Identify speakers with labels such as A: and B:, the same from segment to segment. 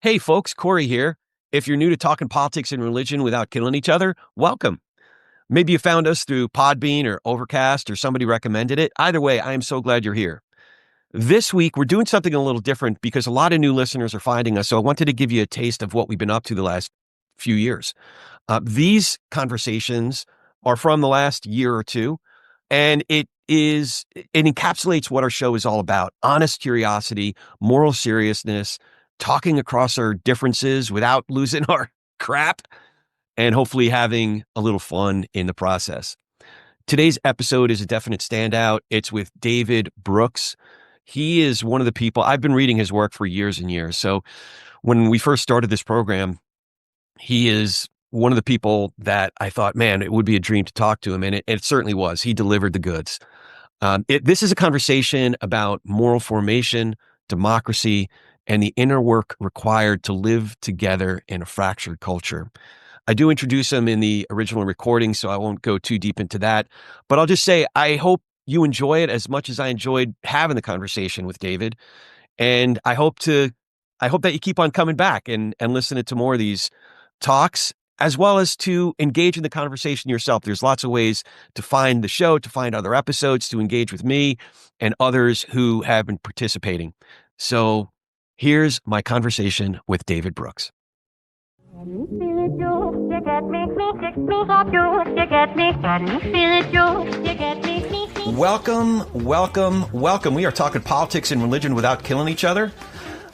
A: Hey folks, Corey here. If you're new to talking politics and religion without killing each other, welcome. Maybe you found us through Podbean or Overcast or somebody recommended it. Either way, I am so glad you're here. This week, we're doing something a little different because a lot of new listeners are finding us. So I wanted to give you a taste of what we've been up to the last few years. These conversations are from the last year or two, and it encapsulates what our show is all about: honest curiosity, moral seriousness, talking across our differences without losing our crap, and hopefully having a little fun in the process. Today's episode is a definite standout. It's with David Brooks. He is one of the people, I've been reading his work for years and years. So when we first started this program, he is one of the people that I thought, man, it would be a dream to talk to him. And it certainly was. He delivered the goods. This is a conversation about moral formation, democracy, and the inner work required to live together in a fractured culture. I do introduce him in the original recording, so I won't go too deep into that. But I'll just say, I hope you enjoy it as much as I enjoyed having the conversation with David. And I hope that you keep on coming back and listening to more of these talks, as well as to engage in the conversation yourself. There's lots of ways to find the show, to find other episodes, to engage with me and others who have been participating. So here's my conversation with David Brooks. Welcome. We are talking politics and religion without killing each other.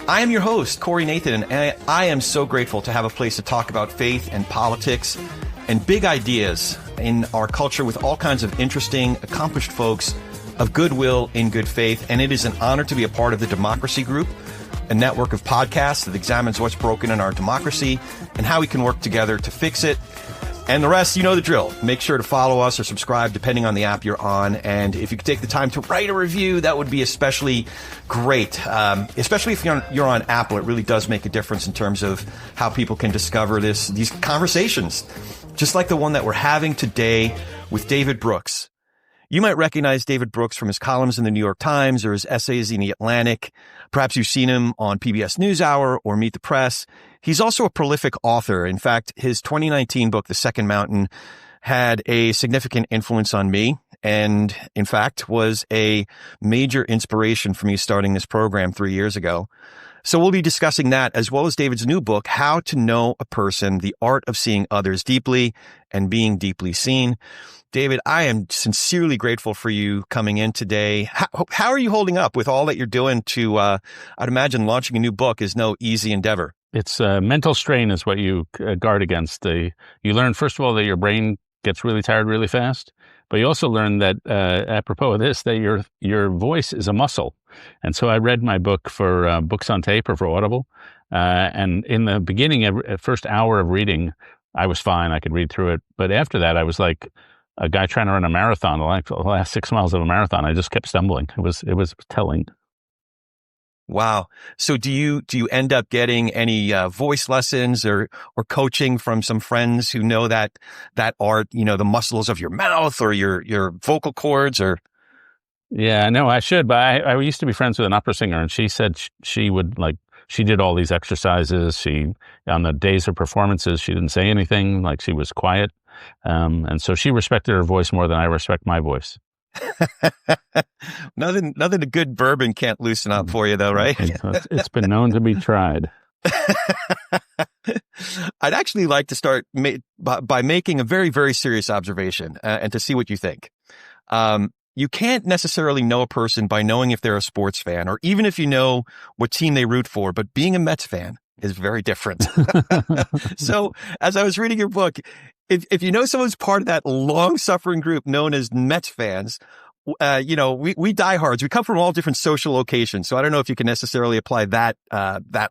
A: I am your host, Corey Nathan, and I am so grateful to have a place to talk about faith and politics and big ideas in our culture with all kinds of interesting, accomplished folks of goodwill in good faith. And it is an honor to be a part of the Democracy Group, a network of podcasts that examines what's broken in our democracy and how we can work together to fix it. And the rest, you know the drill. Make sure to follow us or subscribe depending on the app you're on. And if you could take the time to write a review, that would be especially great. Especially if you're on Apple, it really does make a difference in terms of how people can discover these conversations, just like the one that we're having today with David Brooks. You might recognize David Brooks from his columns in the New York Times or his essays in the Atlantic. Perhaps you've seen him on PBS NewsHour or Meet the Press. He's also a prolific author. In fact, his 2019 book, The Second Mountain, had a significant influence on me and, in fact, was a major inspiration for me starting this program 3 years ago. So we'll be discussing that as well as David's new book, How to Know a Person, The Art of Seeing Others Deeply and Being Deeply Seen. David, I am sincerely grateful for you coming in today. How are you holding up with all that you're doing I'd imagine launching a new book is no easy endeavor.
B: It's mental strain is what you guard against. You learn, first of all, that your brain gets really tired really fast, but you also learn that, apropos of this, that your voice is a muscle. And so I read my book for Books on Tape or for Audible. And in the beginning, at first hour of reading, I was fine. I could read through it. But after that, I was like a guy trying to run a marathon, the last 6 miles of a marathon. I just kept stumbling. It was telling.
A: Wow. So do you end up getting any voice lessons or coaching from some friends who know that art, the muscles of your mouth or your vocal cords or?
B: Yeah, no, I should. But I used to be friends with an opera singer, and she said she would she did all these exercises. On the days of performances, she didn't say anything, she was quiet. And so she respected her voice more than I respect my voice.
A: Nothing a good bourbon can't loosen up for you though, right?
B: It's been known to be tried.
A: I'd actually like to start by making a very, very serious observation and to see what you think. You can't necessarily know a person by knowing if they're a sports fan or even if you know what team they root for, but being a Mets fan is very different. So as I was reading your book, if you know someone's part of that long-suffering group known as Mets fans, we diehards. We come from all different social locations, so I don't know if you can necessarily apply that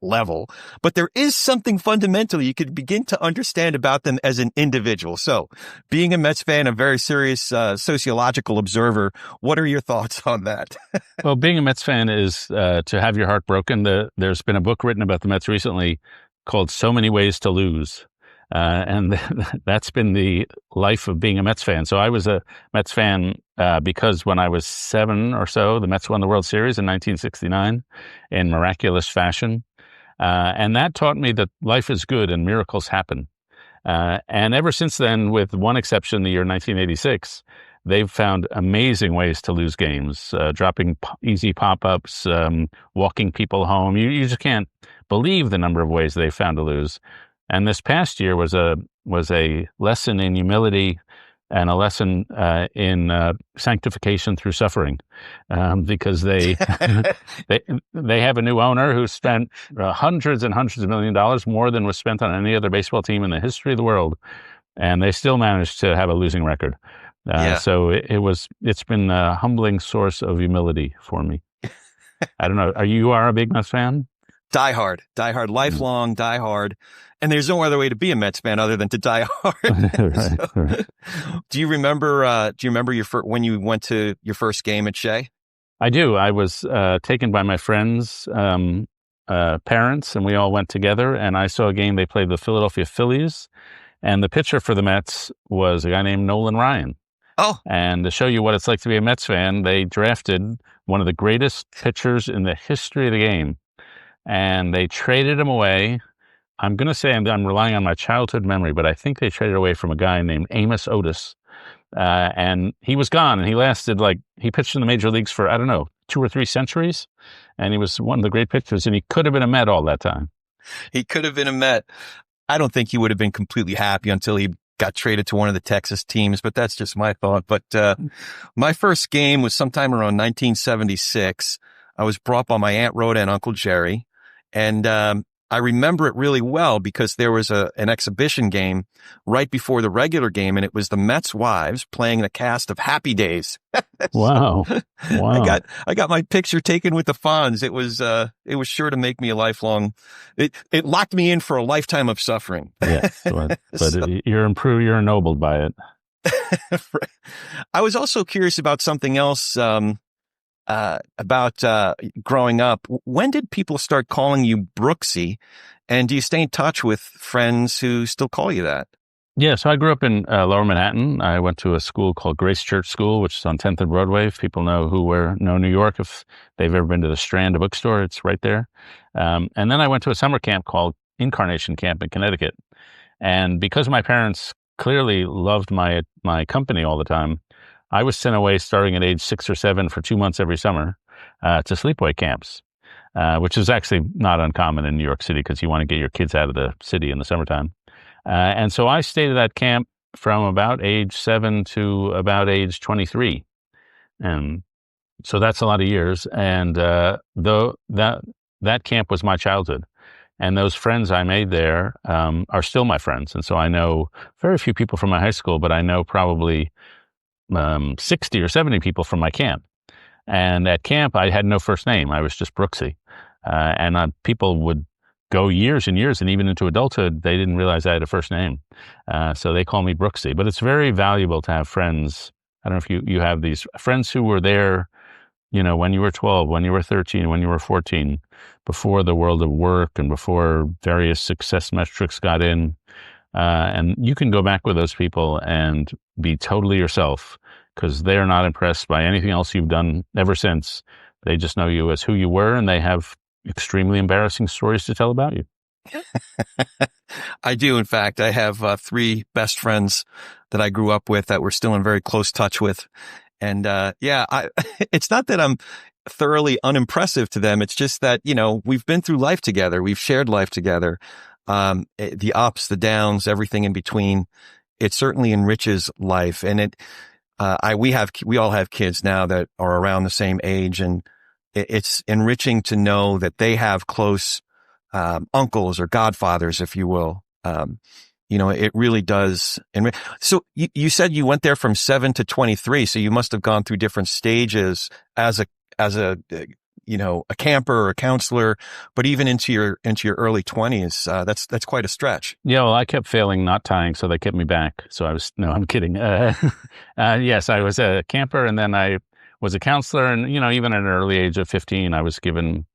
A: level. But there is something fundamental you could begin to understand about them as an individual. So, being a Mets fan, a very serious sociological observer, what are your thoughts on that?
B: Well, being a Mets fan is to have your heart broken. There's been a book written about the Mets recently called "So Many Ways to Lose." And that's been the life of being a Mets fan. So I was a Mets fan because when I was 7 or so, the Mets won the World Series in 1969 in miraculous fashion. And that taught me that life is good and miracles happen. And ever since then, with one exception, the year 1986, they've found amazing ways to lose games, dropping easy pop-ups, walking people home. You just can't believe the number of ways they've found to lose. And this past year was a lesson in humility and a lesson in sanctification through suffering, because they they have a new owner who spent hundreds and hundreds of $1,000,000 more than was spent on any other baseball team in the history of the world, and they still managed to have a losing record.
A: Yeah.
B: So it's been a humbling source of humility for me. I don't know. You are a big Mets fan?
A: Die hard, lifelong, die hard. And there's no other way to be a Mets fan other than to die hard.
B: Right.
A: Do you remember when you went to your first game at Shea?
B: I do. I was taken by my friends' parents, and we all went together, and I saw a game. They played the Philadelphia Phillies, and the pitcher for the Mets was a guy named Nolan Ryan.
A: Oh.
B: And to show you what it's like to be a Mets fan, they drafted one of the greatest pitchers in the history of the game, and they traded him away. I'm going to say I'm relying on my childhood memory, but I think they traded away from a guy named Amos Otis. And he was gone, and he pitched in the major leagues for, I don't know, 2 or 3 centuries. And he was one of the great pitchers, and he could have been a Met all that time.
A: He could have been a Met. I don't think he would have been completely happy until he got traded to one of the Texas teams, but that's just my thought. But my first game was sometime around 1976. I was brought by my Aunt Rhoda and Uncle Jerry, and I remember it really well because there was an exhibition game right before the regular game, and it was the Mets wives playing the cast of Happy Days.
B: Wow. Wow.
A: I got my picture taken with the Fonz. It was sure to make me a lifelong, it locked me in for a lifetime of suffering.
B: Yes, but you're improved, you're ennobled by it.
A: I was also curious about something else, about growing up. When did people start calling you Brooksy? And do you stay in touch with friends who still call you that?
B: Yeah, so I grew up in Lower Manhattan. I went to a school called Grace Church School, which is on 10th and Broadway. If people know New York, if they've ever been to the Strand bookstore, it's right there. And then I went to a summer camp called Incarnation Camp in Connecticut. And because my parents clearly loved my company all the time, I was sent away starting at age 6 or 7 for 2 months every summer to sleepaway camps, which is actually not uncommon in New York City because you want to get your kids out of the city in the summertime. And so I stayed at that camp from about age 7 to about age 23. And so that's a lot of years. And though that camp was my childhood. And those friends I made there are still my friends. And so I know very few people from my high school, but I know probably 60 or 70 people from my camp. And at camp, I had no first name. I was just Brooksy. And people would go years and years, and even into adulthood, they didn't realize I had a first name. So they call me Brooksy. But it's very valuable to have friends. I don't know if you have these friends who were there, when you were 12, when you were 13, when you were 14, before the world of work and before various success metrics got in. And you can go back with those people and be totally yourself because they're not impressed by anything else you've done ever since. They just know you as who you were, and they have extremely embarrassing stories to tell about you.
A: I do. In fact, I have 3 best friends that I grew up with that we're still in very close touch with. And it's not that I'm thoroughly unimpressive to them. It's just that, we've been through life together. We've shared life together. The ups, the downs, everything in between. It certainly enriches life. And we all have kids now that are around the same age, and it's enriching to know that they have close uncles or godfathers, if you will. It really does. So you said you went there from 7 to 23. So you must have gone through different stages as a camper or a counselor, but even into your early 20s, that's quite a stretch.
B: Yeah, well, I kept failing not tying, so they kept me back. So I'm kidding. Yes, I was a camper, and then I was a counselor, and even at an early age of 15, I was given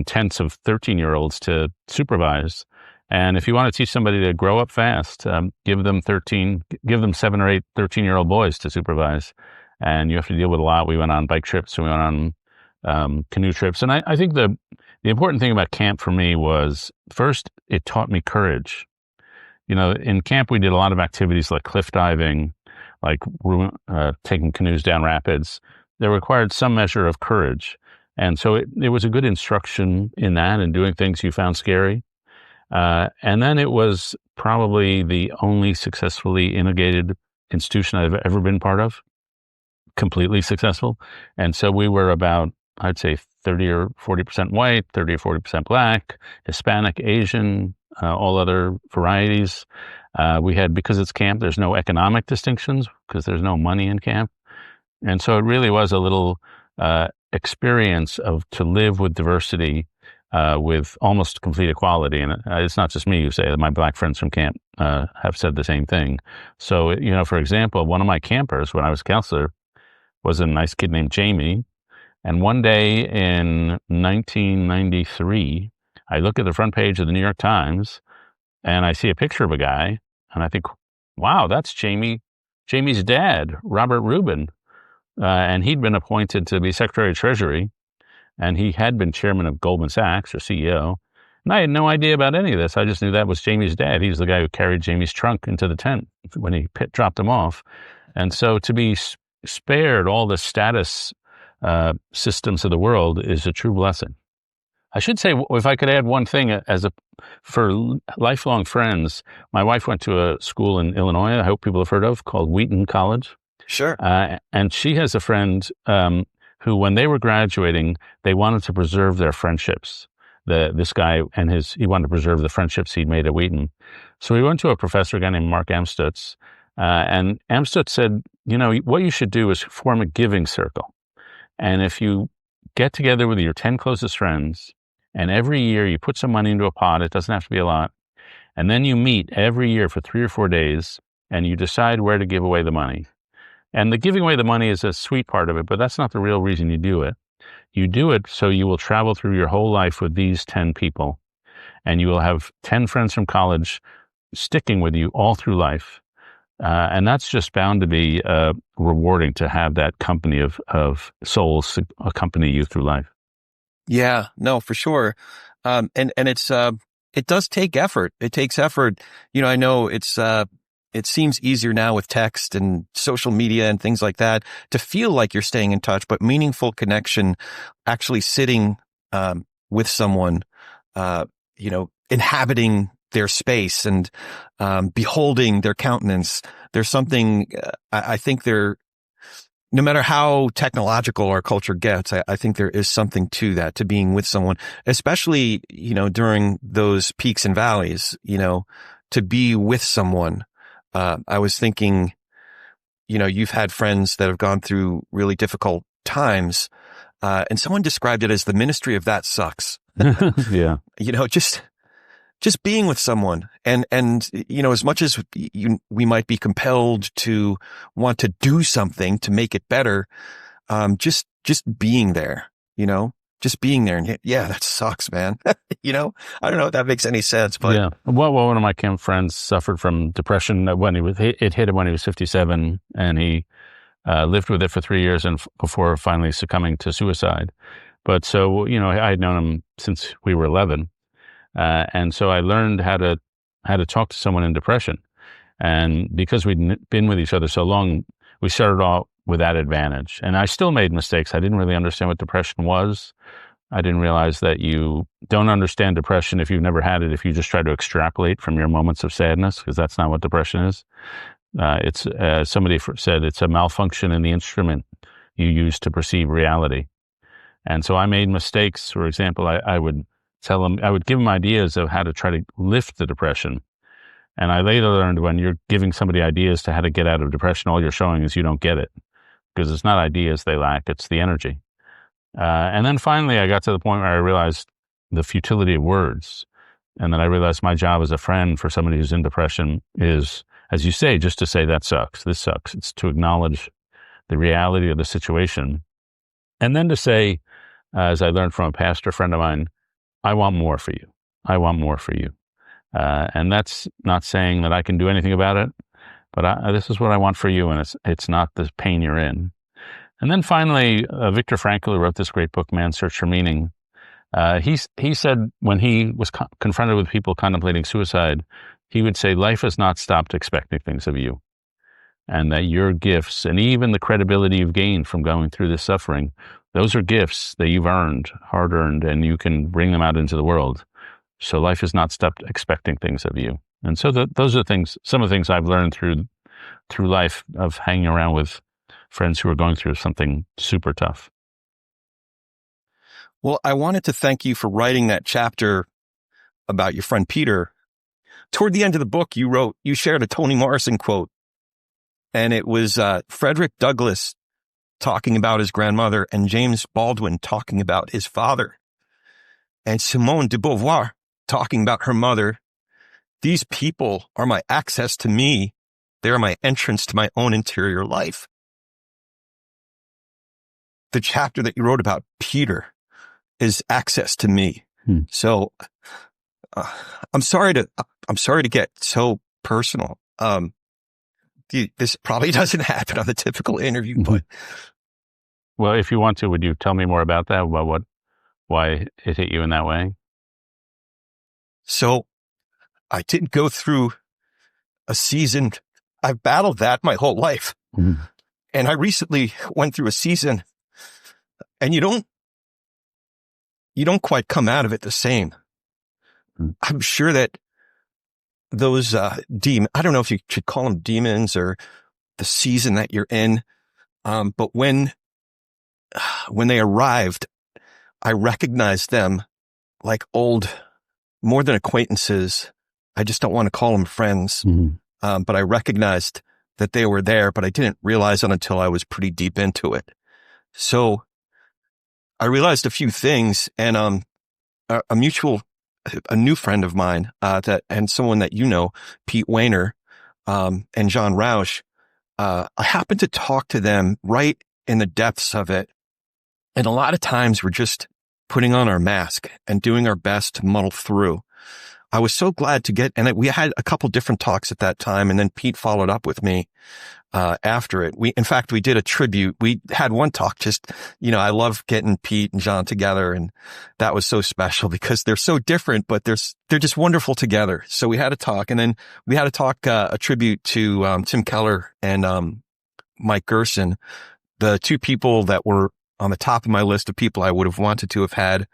B: tenths of 13-year-olds to supervise. And if you want to teach somebody to grow up fast, give them 7 or 8 13-year-old boys to supervise, and you have to deal with a lot. We went on bike trips, we went on canoe trips, and I think the The important thing about camp for me was, first, it taught me courage. In camp, we did a lot of activities like cliff diving, like taking canoes down rapids. They required some measure of courage. And so it was a good instruction in that and doing things you found scary. And then it was probably the only successfully integrated institution I've ever been part of, completely successful. And so we were about, I'd say, 30 or 40% white, 30 or 40% black, Hispanic, Asian, all other varieties. We had, because it's camp, there's no economic distinctions because there's no money in camp. And so it really was a little experience to live with diversity with almost complete equality. And it's not just me who say that. My black friends from camp have said the same thing. So, for example, one of my campers when I was a counselor was a nice kid named Jamie. And one day in 1993, I look at the front page of the New York Times and I see a picture of a guy and I think, wow, that's Jamie's dad, Robert Rubin. And he'd been appointed to be Secretary of Treasury, and he had been chairman of Goldman Sachs, or CEO. And I had no idea about any of this. I just knew that was Jamie's dad. He was the guy who carried Jamie's trunk into the tent when he dropped him off. And so to be spared all the status systems of the world is a true blessing. I should say, if I could add one thing, for lifelong friends, my wife went to a school in Illinois, I hope people have heard of, called Wheaton College.
A: Sure.
B: And she has a friend who, when they were graduating, they wanted to preserve their friendships. This guy and he wanted to preserve the friendships he'd made at Wheaton. So he went to a professor, a guy named Mark Amstutz, and Amstutz said, what you should do is form a giving circle. And if you get together with your 10 closest friends, and every year you put some money into a pot, it doesn't have to be a lot, and then you meet every year for 3 or 4 days, and you decide where to give away the money. And the giving away the money is a sweet part of it, but that's not the real reason you do it. You do it so you will travel through your whole life with these 10 people, and you will have 10 friends from college sticking with you all through life. And that's just bound to be rewarding to have that company of souls accompany you through life.
A: Yeah, no, for sure. And it does take effort. It takes effort. I know it seems easier now with text and social media and things like that to feel like you're staying in touch, but meaningful connection, actually sitting with someone, inhabiting their space and beholding their countenance. There's something, I think no matter how technological our culture gets, I think there is something to that, to being with someone, especially, during those peaks and valleys, to be with someone. I was thinking, you've had friends that have gone through really difficult times, and someone described it as the ministry of that sucks.
B: Yeah.
A: Just being with someone and, as much as we might be compelled to want to do something to make it better, just being there, just being there. And yeah, that sucks, man. I don't know if that makes any sense, but
B: yeah. Well, one of my camp friends suffered from depression when it hit him when he was 57, and he lived with it for 3 years and before finally succumbing to suicide. But so, I had known him since we were 11. And so I learned how to talk to someone in depression. And because we'd been with each other so long, we started off with that advantage. And I still made mistakes. I didn't really understand what depression was. I didn't realize that you don't understand depression if you've never had it, if you just try to extrapolate from your moments of sadness, because that's not what depression is. It's somebody said it's a malfunction in the instrument you use to perceive reality. And so I made mistakes. For example, I would give them ideas of how to try to lift the depression. And I later learned when you're giving somebody ideas to how to get out of depression, all you're showing is you don't get it, because it's not ideas they lack, it's the energy. And then finally, I got to the point where I realized the futility of words. And then I realized my job as a friend for somebody who's in depression is, as you say, just to say that sucks, this sucks. It's to acknowledge the reality of the situation. And then to say, as I learned from a pastor friend of mine, I want more for you. I want more for you. And that's not saying that I can do anything about it, but this is what I want for you, and it's not the pain you're in. And then finally, Viktor Frankl, who wrote this great book, Man's Search for Meaning, He said when he was confronted with people contemplating suicide, he would say, life has not stopped expecting things of you, and that your gifts and even the credibility you've gained from going through this suffering, those are gifts that you've earned, hard earned, and you can bring them out into the world. So life has not stopped expecting things of you. And so those are things, some of the things I've learned through life of hanging around with friends who are going through something super tough.
A: Well, I wanted to thank you for writing that chapter about your friend Peter. Toward the end of the book, you shared a Toni Morrison quote, and it was Frederick Douglass talking about his grandmother and James Baldwin talking about his father, and Simone de Beauvoir talking about her mother. These people are my access to me. They're my entrance to my own interior life. The chapter that you wrote about Peter is access to me. So I'm sorry to get so personal. This probably doesn't happen on the typical interview, but
B: well, if you want to, would you tell me more about that? About why it hit you in that way?
A: So I didn't go through a season. I've battled that my whole life. And I recently went through a season, and you don't quite come out of it the same. I'm sure that those I don't know if you should call them demons or the season that you're in, but when they arrived, I recognized them like old, more than acquaintances. I just don't want to call them friends, but I recognized that they were there, but I didn't realize it until I was pretty deep into it. So I realized a few things, and a new friend of mine, and someone that you know, Pete Wayner, and John Roush, I happened to talk to them right in the depths of it. And a lot of times we're just putting on our mask and doing our best to muddle through. I was so glad to get, and we had a couple different talks at that time, and then Pete followed up with me after it. In fact, we did a tribute. We had one talk, just, I love getting Pete and John together, and that was so special because they're so different, but they're just wonderful together. So we had a talk, and then we had a talk, a tribute to Tim Keller and Mike Gerson, the two people that were on the top of my list of people I would have wanted to have had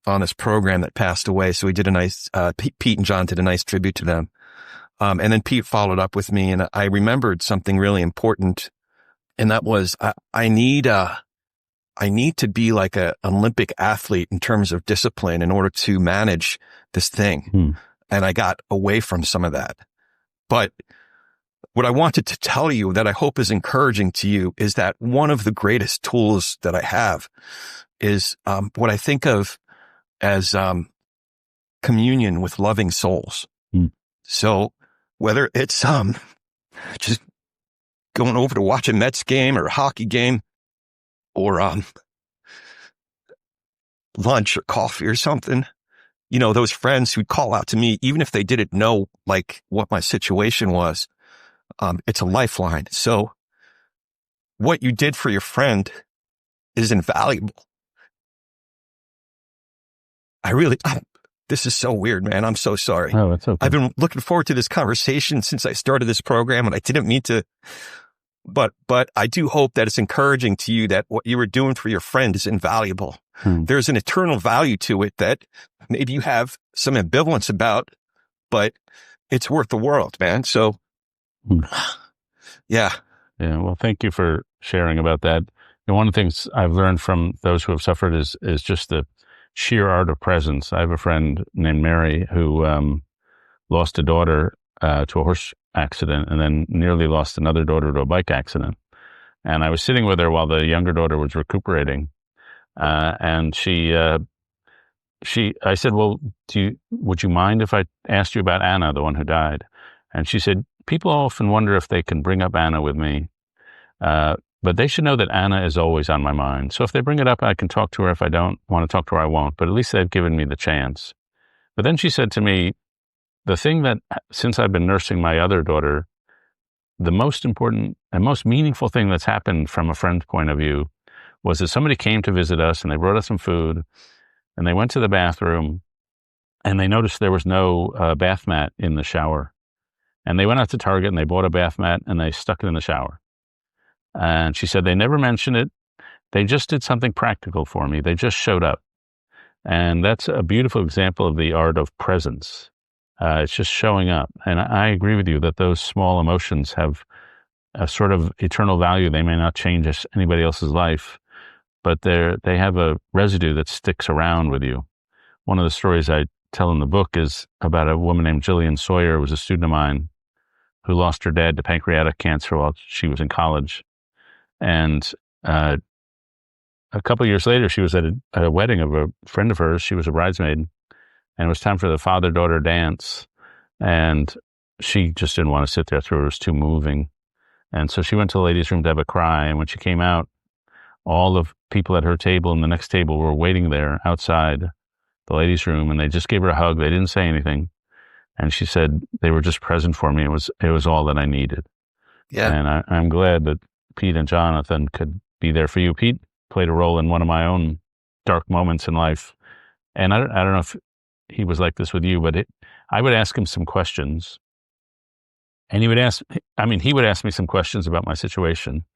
A: on this program that passed away. So we did a nice, Pete and John did a nice tribute to them. And then Pete followed up with me, and I remembered something really important. And that was, I need to be like an Olympic athlete in terms of discipline in order to manage this thing. And I got away from some of that. But what I wanted to tell you that I hope is encouraging to you is that one of the greatest tools that I have is what I think of as communion with loving souls. So whether it's just going over to watch a Mets game or a hockey game, or lunch or coffee or something, those friends who'd call out to me, even if they didn't know like what my situation was, it's a lifeline. So what you did for your friend is invaluable. This is so weird, man. I'm so sorry.
B: Oh, it's okay.
A: I've been looking forward to this conversation since I started this program, and I didn't mean to, but I do hope that it's encouraging to you that what you were doing for your friend is invaluable. There's an eternal value to it that maybe you have some ambivalence about, but it's worth the world, man. So, yeah.
B: Well, thank you for sharing about that. And one of the things I've learned from those who have suffered is just the sheer art of presence. I have a friend named Mary who lost a daughter to a horse accident, and then nearly lost another daughter to a bike accident. And I was sitting with her while the younger daughter was recuperating, and I said, "Well, would you mind if I asked you about Anna, the one who died?" And she said, "People often wonder if they can bring up Anna with me. But they should know that Anna is always on my mind. So if they bring it up, I can talk to her. If I don't want to talk to her, I won't. But at least they've given me the chance." But then she said to me, the thing that, since I've been nursing my other daughter, the most important and most meaningful thing that's happened from a friend's point of view was that somebody came to visit us and they brought us some food. and they went to the bathroom, and they noticed there was no bath mat in the shower. And they went out to Target and they bought a bath mat and they stuck it in the shower. And she said, they never mentioned it. They just did something practical for me. They just showed up. And that's a beautiful example of the art of presence. It's just showing up. And I agree with you that those small emotions have a sort of eternal value. They may not change anybody else's life, but they have a residue that sticks around with you. One of the stories I tell in the book is about a woman named Jillian Sawyer, who was a student of mine, who lost her dad to pancreatic cancer while she was in college. And a couple of years later, she was at a wedding of a friend of hers. She was a bridesmaid, and it was time for the father-daughter dance. And she just didn't want to sit there through it. It was too moving. And so she went to the ladies' room to have a cry. And when she came out, all the people at her table and the next table were waiting there outside the ladies' room, and they just gave her a hug. They didn't say anything. And she said, they were just present for me. It was all that I needed.
A: Yeah.
B: And I'm glad that Pete and Jonathan could be there for you. Pete played a role in one of my own dark moments in life. And I don't know if he was like this with you, but I would ask him some questions. And he would ask me some questions about my situation.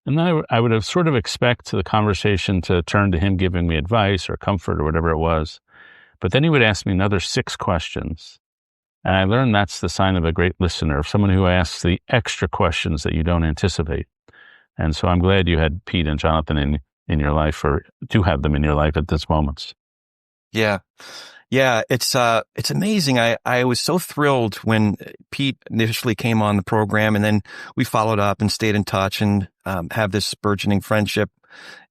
B: And then I would have sort of expect the conversation to turn to him giving me advice or comfort or whatever it was. But then he would ask me another 6 questions. And I learned that's the sign of a great listener, someone who asks the extra questions that you don't anticipate. And so I'm glad you had Pete and Jonathan in your life, or do have them in your life at this moments.
A: Yeah. Yeah. It's amazing. I was so thrilled when Pete initially came on the program, and then we followed up and stayed in touch and have this burgeoning friendship.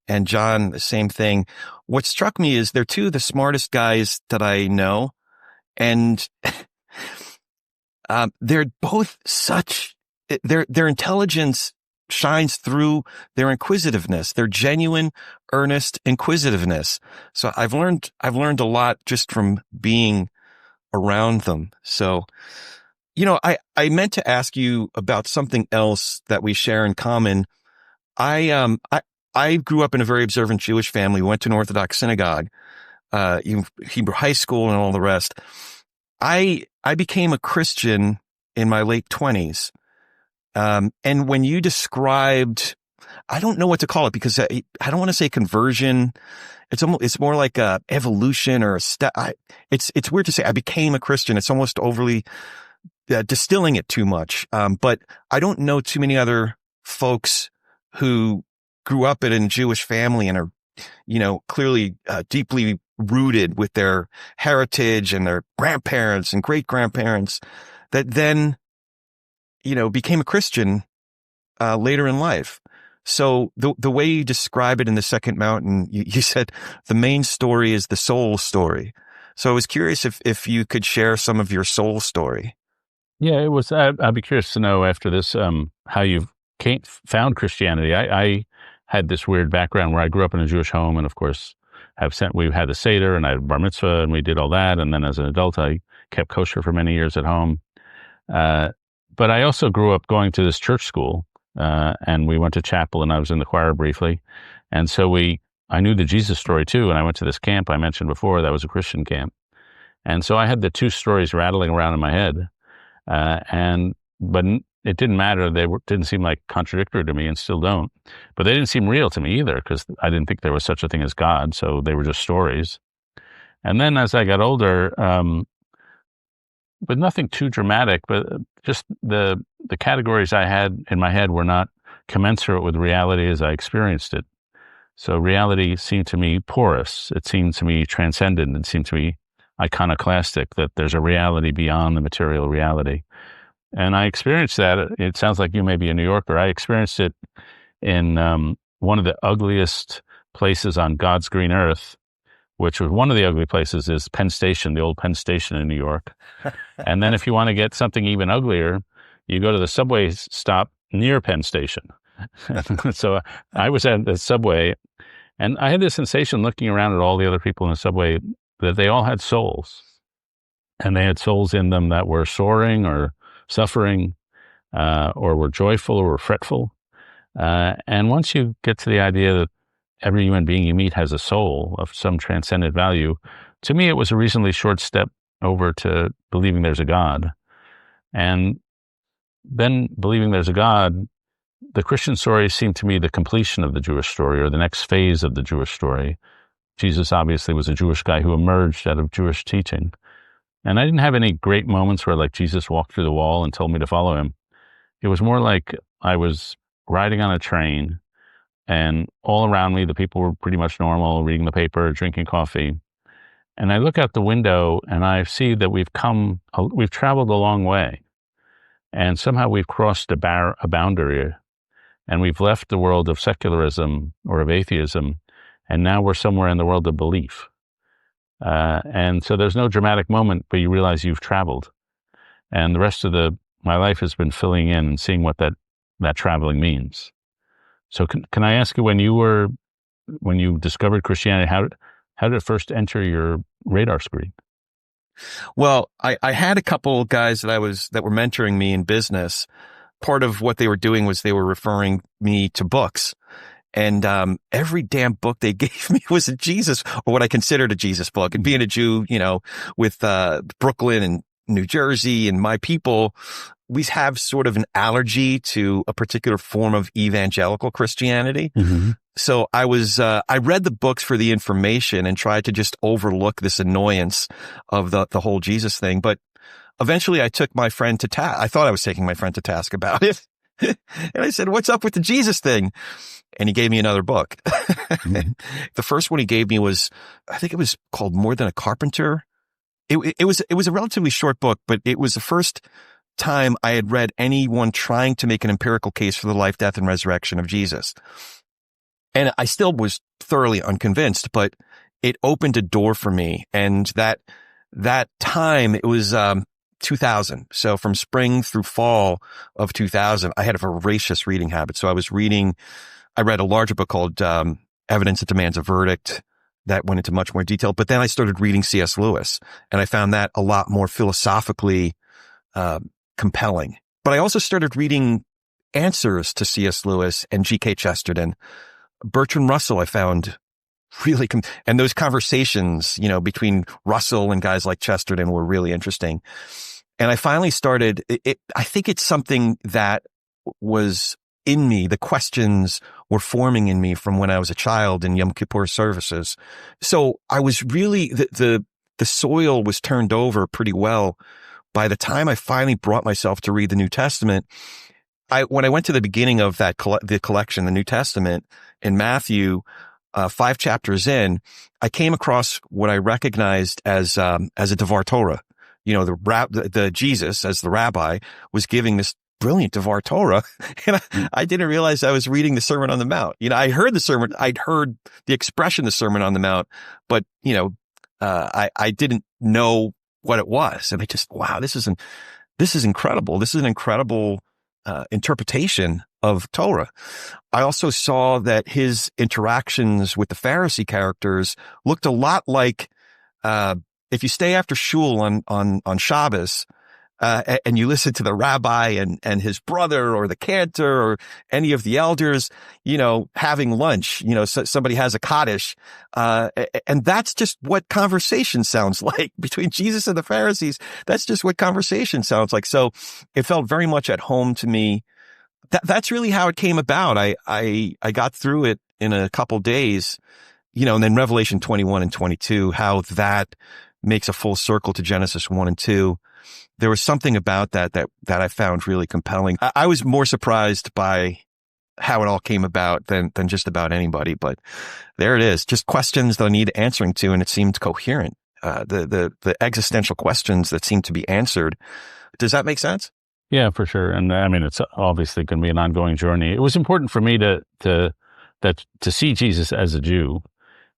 A: And John, the same thing. What struck me is they're two of the smartest guys that I know. And they're both their intelligence shines through their inquisitiveness, their genuine, earnest inquisitiveness. So I've learned a lot just from being around them. So, I meant to ask you about something else that we share in common. I grew up in a very observant Jewish family, went to an Orthodox synagogue, Hebrew high school and all the rest. I became a Christian in my late 20s. And when you described, I don't know what to call it, because I don't want to say conversion. It's more like a evolution or a step. It's weird to say I became a Christian. It's almost overly distilling it too much. But I don't know too many other folks who grew up in a Jewish family and are, clearly deeply rooted with their heritage and their grandparents and great grandparents that then, became a Christian later in life. So the way you describe it in The Second Mountain, you said the main story is the soul story. So I was curious if you could share some of your soul story.
B: Yeah, it was. I'd be curious to know after this how you found Christianity. I had this weird background where I grew up in a Jewish home, and of course, we had the Seder, and I had bar mitzvah, and we did all that. And then as an adult, I kept kosher for many years at home. But I also grew up going to this church school, and we went to chapel, and I was in the choir briefly. And so I knew the Jesus story too. And I went to this camp I mentioned before that was a Christian camp. And so I had the 2 stories rattling around in my head. But it didn't matter. They didn't seem like contradictory to me, and still don't. But they didn't seem real to me either, because I didn't think there was such a thing as God. So they were just stories. And then as I got older, but nothing too dramatic, but just the categories I had in my head were not commensurate with reality as I experienced it. So reality seemed to me porous. It seemed to me transcendent. It seemed to me iconoclastic, that there's a reality beyond the material reality. And I experienced that. It sounds like you may be a New Yorker. I experienced it in one of the ugliest places on God's green earth, which was one of the ugly places is Penn Station, the old Penn Station in New York. And then if you want to get something even uglier, you go to the subway stop near Penn Station. So I was at the subway, and I had this sensation looking around at all the other people in the subway that they all had souls. And they had souls in them that were soaring or suffering, or were joyful or were fretful. And once you get to the idea that every human being you meet has a soul of some transcendent value. To me, it was a reasonably short step over to believing there's a God. And then believing there's a God, the Christian story seemed to me the completion of the Jewish story, or the next phase of the Jewish story. Jesus obviously was a Jewish guy who emerged out of Jewish teaching. And I didn't have any great moments where like Jesus walked through the wall and told me to follow him. It was more like I was riding on a train, and all around me, the people were pretty much normal, reading the paper, drinking coffee. And I look out the window and I see that we've traveled a long way. And somehow we've crossed a boundary, and we've left the world of secularism or of atheism. And now we're somewhere in the world of belief. And so there's no dramatic moment, but you realize you've traveled. And the rest of my life has been filling in and seeing what that traveling means. So can I ask you, when you discovered Christianity, how did it first enter your radar screen?
A: Well, I had a couple of guys that were mentoring me in business. Part of what they were doing was they were referring me to books. And every damn book they gave me was a Jesus, or what I considered a Jesus book. And being a Jew, with Brooklyn and New Jersey and my people, we have sort of an allergy to a particular form of evangelical Christianity.
B: Mm-hmm.
A: So I read the books for the information and tried to just overlook this annoyance of the whole Jesus thing. But eventually I took my friend to task. I thought I was taking my friend to task about it. And I said, "What's up with the Jesus thing?" And he gave me another book. Mm-hmm. The first one he gave me I think it was called More Than a Carpenter. It was a relatively short book, but it was the first time I had read anyone trying to make an empirical case for the life, death, and resurrection of Jesus. And I still was thoroughly unconvinced, but it opened a door for me. And that time, it was 2000. So from spring through fall of 2000, I had a voracious reading habit. So I read a larger book called Evidence That Demands a Verdict. That went into much more detail. But then I started reading C.S. Lewis, and I found that a lot more philosophically compelling. But I also started reading answers to C.S. Lewis and G.K. Chesterton. Bertrand Russell I found really, and those conversations, between Russell and guys like Chesterton were really interesting. And I finally started, I think it's something that was in me. The questions were forming in me from when I was a child in Yom Kippur services. So I was really, the soil was turned over pretty well by the time I finally brought myself to read the New Testament. When I went to the beginning of the collection, the New Testament in Matthew, 5 chapters in, I came across what I recognized as a Devar Torah. The Jesus, as the rabbi, was giving this brilliant Devar Torah, and I didn't realize I was reading the Sermon on the Mount. I heard the sermon, I'd heard the expression, the Sermon on the Mount, but I didn't know what it was, and I just, wow, this is incredible. This is an incredible interpretation of Torah. I also saw that his interactions with the Pharisee characters looked a lot like if you stay after shul on Shabbos, and you listen to the rabbi and his brother or the cantor or any of the elders, having lunch, so somebody has a Kaddish, and that's just what conversation sounds like between Jesus and the Pharisees. That's just what conversation sounds like. So it felt very much at home to me. That's really how it came about. I got through it in a couple days, and then Revelation 21 and 22, how that makes a full circle to Genesis 1 and 2. There was something about that I found really compelling. I was more surprised by how it all came about than just about anybody, but there it is. Just questions that I need answering to, and it seemed coherent. The existential questions that seemed to be answered. Does that make sense?
B: Yeah, for sure. And I mean, it's obviously going to be an ongoing journey. It was important for me to see Jesus as a Jew,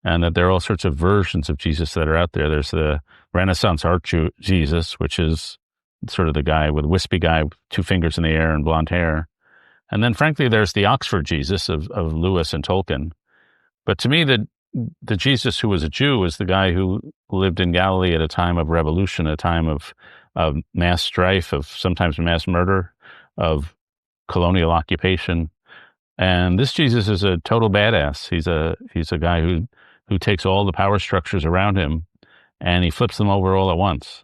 B: and that there are all sorts of versions of Jesus that are out there. There's the Renaissance art Jesus, which is sort of the guy with wispy guy, 2 fingers in the air and blonde hair. And then frankly, there's the Oxford Jesus of Lewis and Tolkien. But to me, the Jesus who was a Jew was the guy who lived in Galilee at a time of revolution, a time of mass strife, of sometimes mass murder, of colonial occupation. And this Jesus is a total badass. He's a guy who takes all the power structures around him and he flips them over all at once.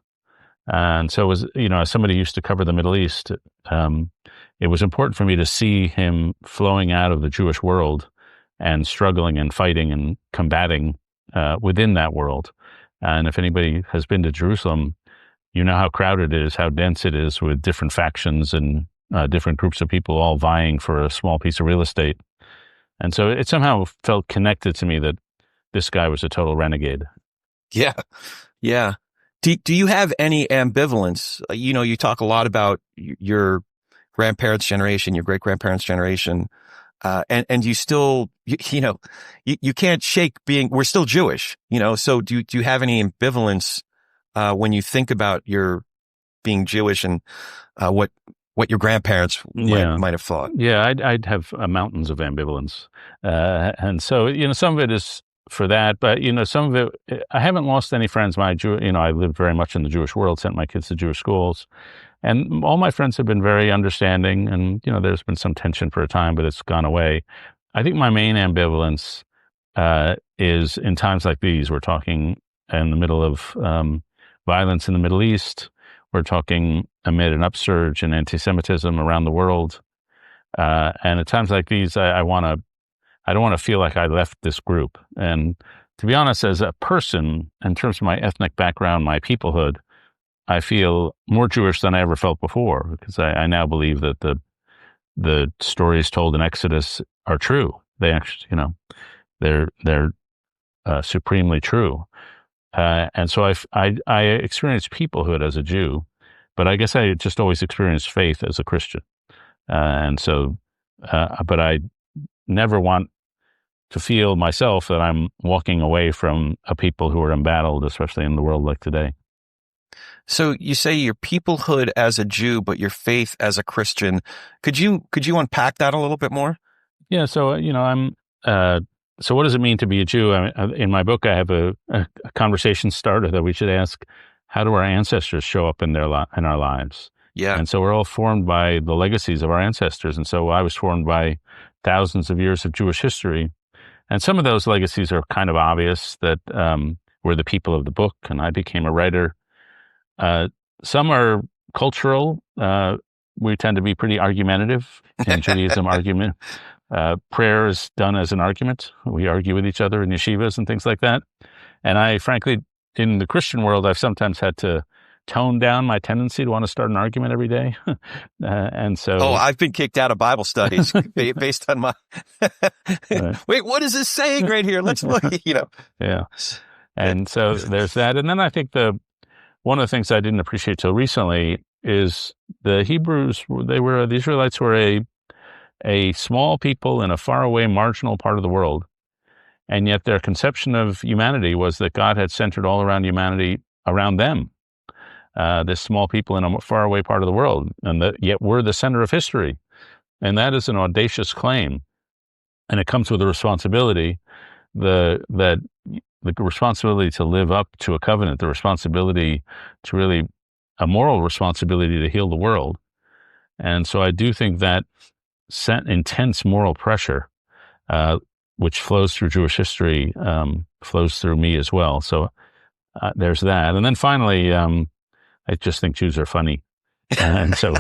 B: And so, as as somebody who used to cover the Middle East, um, it was important for me to see him flowing out of the Jewish world and struggling and fighting and combating within that world. And if anybody has been to Jerusalem, you know how crowded it is, how dense it is, with different factions and different groups of people all vying for a small piece of real estate. And so it somehow felt connected to me that this guy was a total renegade.
A: Yeah. Yeah. Do you have any ambivalence? You talk a lot about your grandparents' generation, your great grandparents' generation, and you still, you can't shake we're still Jewish, so do you have any ambivalence, when you think about your being Jewish and, what your grandparents might have thought?
B: Yeah, I'd have mountains of ambivalence. And so, some of it is for that, but, some of it, I haven't lost any friends. I lived very much in the Jewish world, sent my kids to Jewish schools. And all my friends have been very understanding. And, there's been some tension for a time, but it's gone away. I think my main ambivalence is in times like these. We're talking in the middle of violence in the Middle East. We're talking amid an upsurge in anti-Semitism around the world. And at times like these, I don't want to feel like I left this group. And to be honest, as a person, in terms of my ethnic background, my peoplehood, I feel more Jewish than I ever felt before, because I now believe that the stories told in Exodus are true. They actually, they're supremely true. And so I experienced peoplehood as a Jew, but I guess I just always experienced faith as a Christian. And so, but I never want to feel myself that I'm walking away from a people who are embattled, especially in the world like today.
A: So you say your peoplehood as a Jew, but your faith as a Christian. Could you unpack that a little bit more?
B: Yeah. So, so what does it mean to be a Jew? In my book, I have a conversation starter that we should ask: how do our ancestors show up in in our lives?
A: Yeah.
B: And so we're all formed by the legacies of our ancestors. And so I was formed by thousands of years of Jewish history. And some of those legacies are kind of obvious, that we're the people of the book, and I became a writer. Some are cultural. We tend to be pretty argumentative in Judaism. Argument. Prayer is done as an argument. We argue with each other in yeshivas and things like that. And I, frankly, in the Christian world, I've sometimes had to tone down my tendency to want to start an argument every day. And so...
A: Oh, I've been kicked out of Bible studies based on my...
B: Right.
A: Wait, what is this saying right here? Let's look,
B: Yeah. And so there's that. And then I think one of the things I didn't appreciate till recently is the Hebrews, the Israelites were a small people in a faraway marginal part of the world. And yet their conception of humanity was that God had centered all around humanity around them. This small people in a faraway part of the world, and that yet we're the center of history. And that is an audacious claim. And it comes with a responsibility, the responsibility to live up to a covenant, the responsibility to really, a moral responsibility to heal the world. And so I do think that intense moral pressure, which flows through Jewish history, flows through me as well. So there's that. And then finally, I just think Jews are funny. And so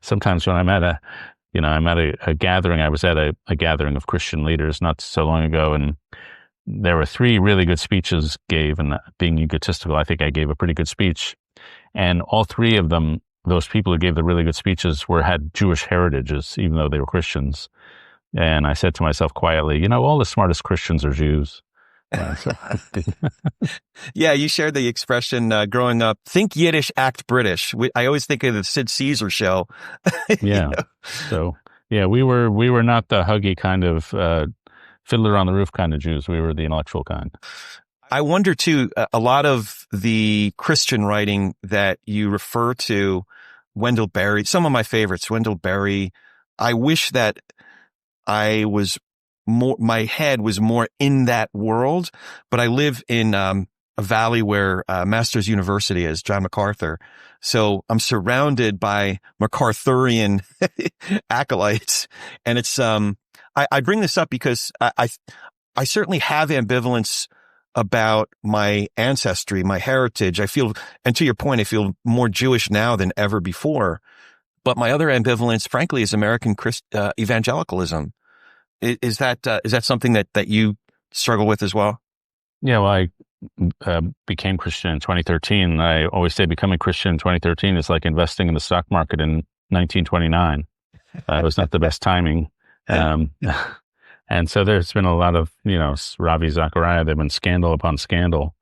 B: sometimes when I'm at a gathering, I was at a gathering of Christian leaders not so long ago, and there were 3 really good speeches gave, and being egotistical, I think I gave a pretty good speech. And all 3 of them, those people who gave the really good speeches, had Jewish heritages, even though they were Christians. And I said to myself quietly, all the smartest Christians are Jews.
A: Yeah, you shared the expression growing up, think Yiddish, act British. I always think of the Sid Caesar show.
B: Yeah. So, yeah, we were not the huggy kind of Fiddler on the Roof kind of Jews. We were the intellectual kind.
A: I wonder, too, a lot of the Christian writing that you refer to, Wendell Berry, some of my favorites, Wendell Berry, I wish that my head was more in that world, but I live in a valley where Masters University is, John MacArthur. So I'm surrounded by MacArthurian acolytes, and it's I bring this up because I certainly have ambivalence about my ancestry, my heritage. I feel, and to your point, I feel more Jewish now than ever before. But my other ambivalence, frankly, is American evangelicalism. Is that something that you struggle with as well?
B: Yeah, well, I became Christian in 2013. I always say becoming Christian in 2013 is like investing in the stock market in 1929. It was not the best timing. Um, and so there's been a lot of, Ravi Zachariah, there have been scandal upon scandal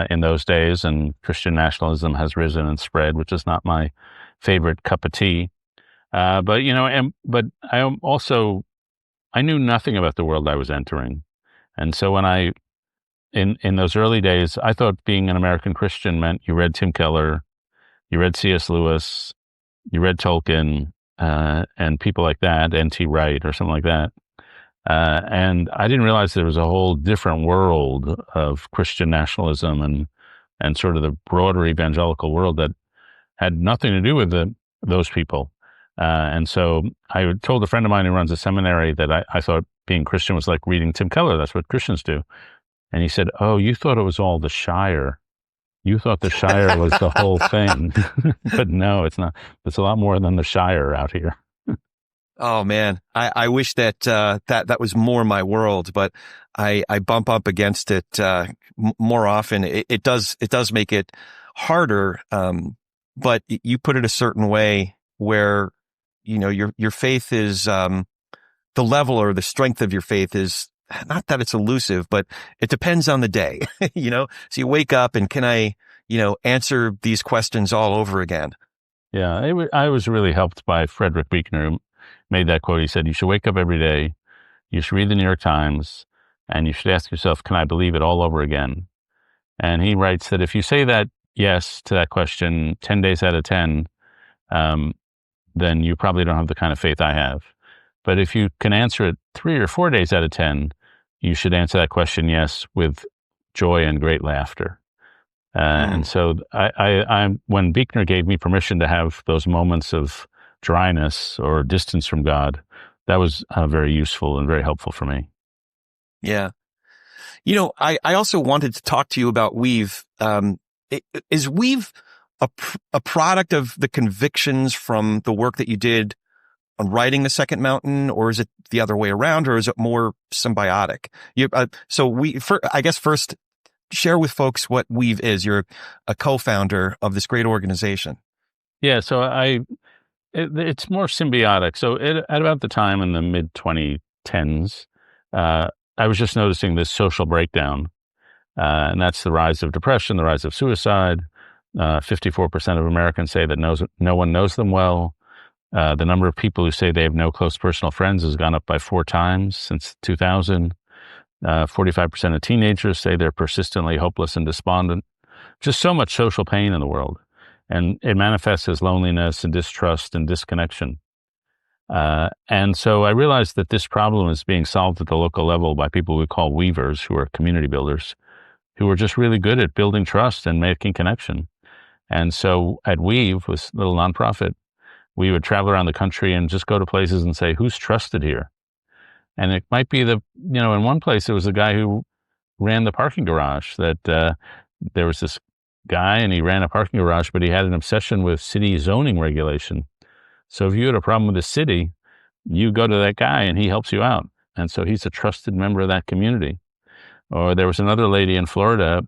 B: in those days, and Christian nationalism has risen and spread, which is not my favorite cup of tea. But I am also, I knew nothing about the world I was entering. And so when in those early days, I thought being an American Christian meant you read Tim Keller, you read C.S. Lewis, you read Tolkien, and people like that, N.T. Wright or something like that. And I didn't realize there was a whole different world of Christian nationalism and sort of the broader evangelical world that had nothing to do with those people. And so I told a friend of mine who runs a seminary that I thought being Christian was like reading Tim Keller. That's what Christians do. And he said, "Oh, you thought it was all the Shire. You thought the Shire was the whole thing." But no, it's not. It's a lot more than the Shire out here.
A: Oh man, I wish that that was more my world, but I bump up against it more often. It does make it harder, but you put it a certain way where your faith is the level or the strength of your faith is not that it's elusive, but it depends on the day. So you wake up and can I answer these questions all over again?
B: Yeah, I was really helped by Frederick Buechner, who made that quote. He said, "You should wake up every day, you should read the New York Times, and you should ask yourself, can I believe it all over again?" And he writes that if you say that yes to that question 10 days out of 10, then you probably don't have the kind of faith I have. But if you can answer it 3 or 4 days out of 10, you should answer that question yes with joy and great laughter. And so when Buechner gave me permission to have those moments of dryness or distance from God, that was very useful and very helpful for me.
A: Yeah. I also wanted to talk to you about Weave. Is Weave a product of the convictions from the work that you did on writing The Second Mountain, or is it the other way around, or is it more symbiotic? I guess first share with folks what Weave is. You're a co-founder of this great organization.
B: Yeah, so it's more symbiotic. So at about the time in the mid 2010s, I was just noticing this social breakdown, and that's the rise of depression, the rise of suicide. 54% of Americans say that no one knows them well. The number of people who say they have no close personal friends has gone up by 4 times since 2000. 45% of teenagers say they're persistently hopeless and despondent. Just so much social pain in the world. And it manifests as loneliness and distrust and disconnection. And so I realized that this problem is being solved at the local level by people we call weavers, who are community builders, who are just really good at building trust and making connection. And so at Weave, this little nonprofit, we would travel around the country and just go to places and say, who's trusted here? And it might be in one place, there was a guy who ran the parking garage that there was this guy and he ran a parking garage, but he had an obsession with city zoning regulation. So if you had a problem with the city, you go to that guy and he helps you out. And so he's a trusted member of that community. Or there was another lady in Florida,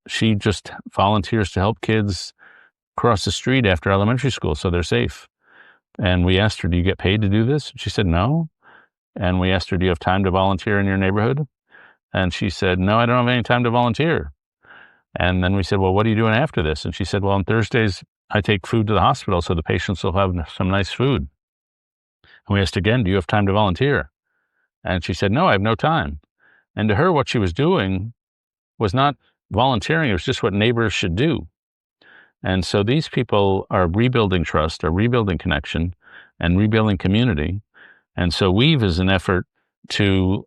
B: she just volunteers to help kids cross the street after elementary school so they're safe. And we asked her, do you get paid to do this? She said, no. And we asked her, do you have time to volunteer in your neighborhood? And she said, no, I don't have any time to volunteer. And then we said, well, what are you doing after this? And she said, well, on Thursdays, I take food to the hospital so the patients will have some nice food. And we asked again, do you have time to volunteer? And she said, no, I have no time. And to her, what she was doing was not volunteering. It was just what neighbors should do. And so these people are rebuilding trust, are rebuilding connection, and rebuilding community. And so Weave is an effort to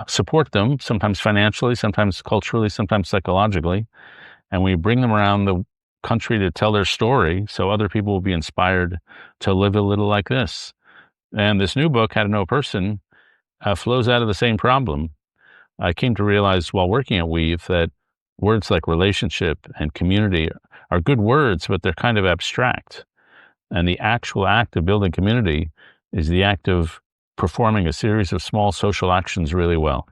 B: support them, sometimes financially, sometimes culturally, sometimes psychologically. And we bring them around the country to tell their story so other people will be inspired to live a little like this. And this new book, How to Know a Person, flows out of the same problem. I came to realize while working at Weave that words like relationship and community are good words, but they're kind of abstract. And the actual act of building community is the act of performing a series of small social actions really well.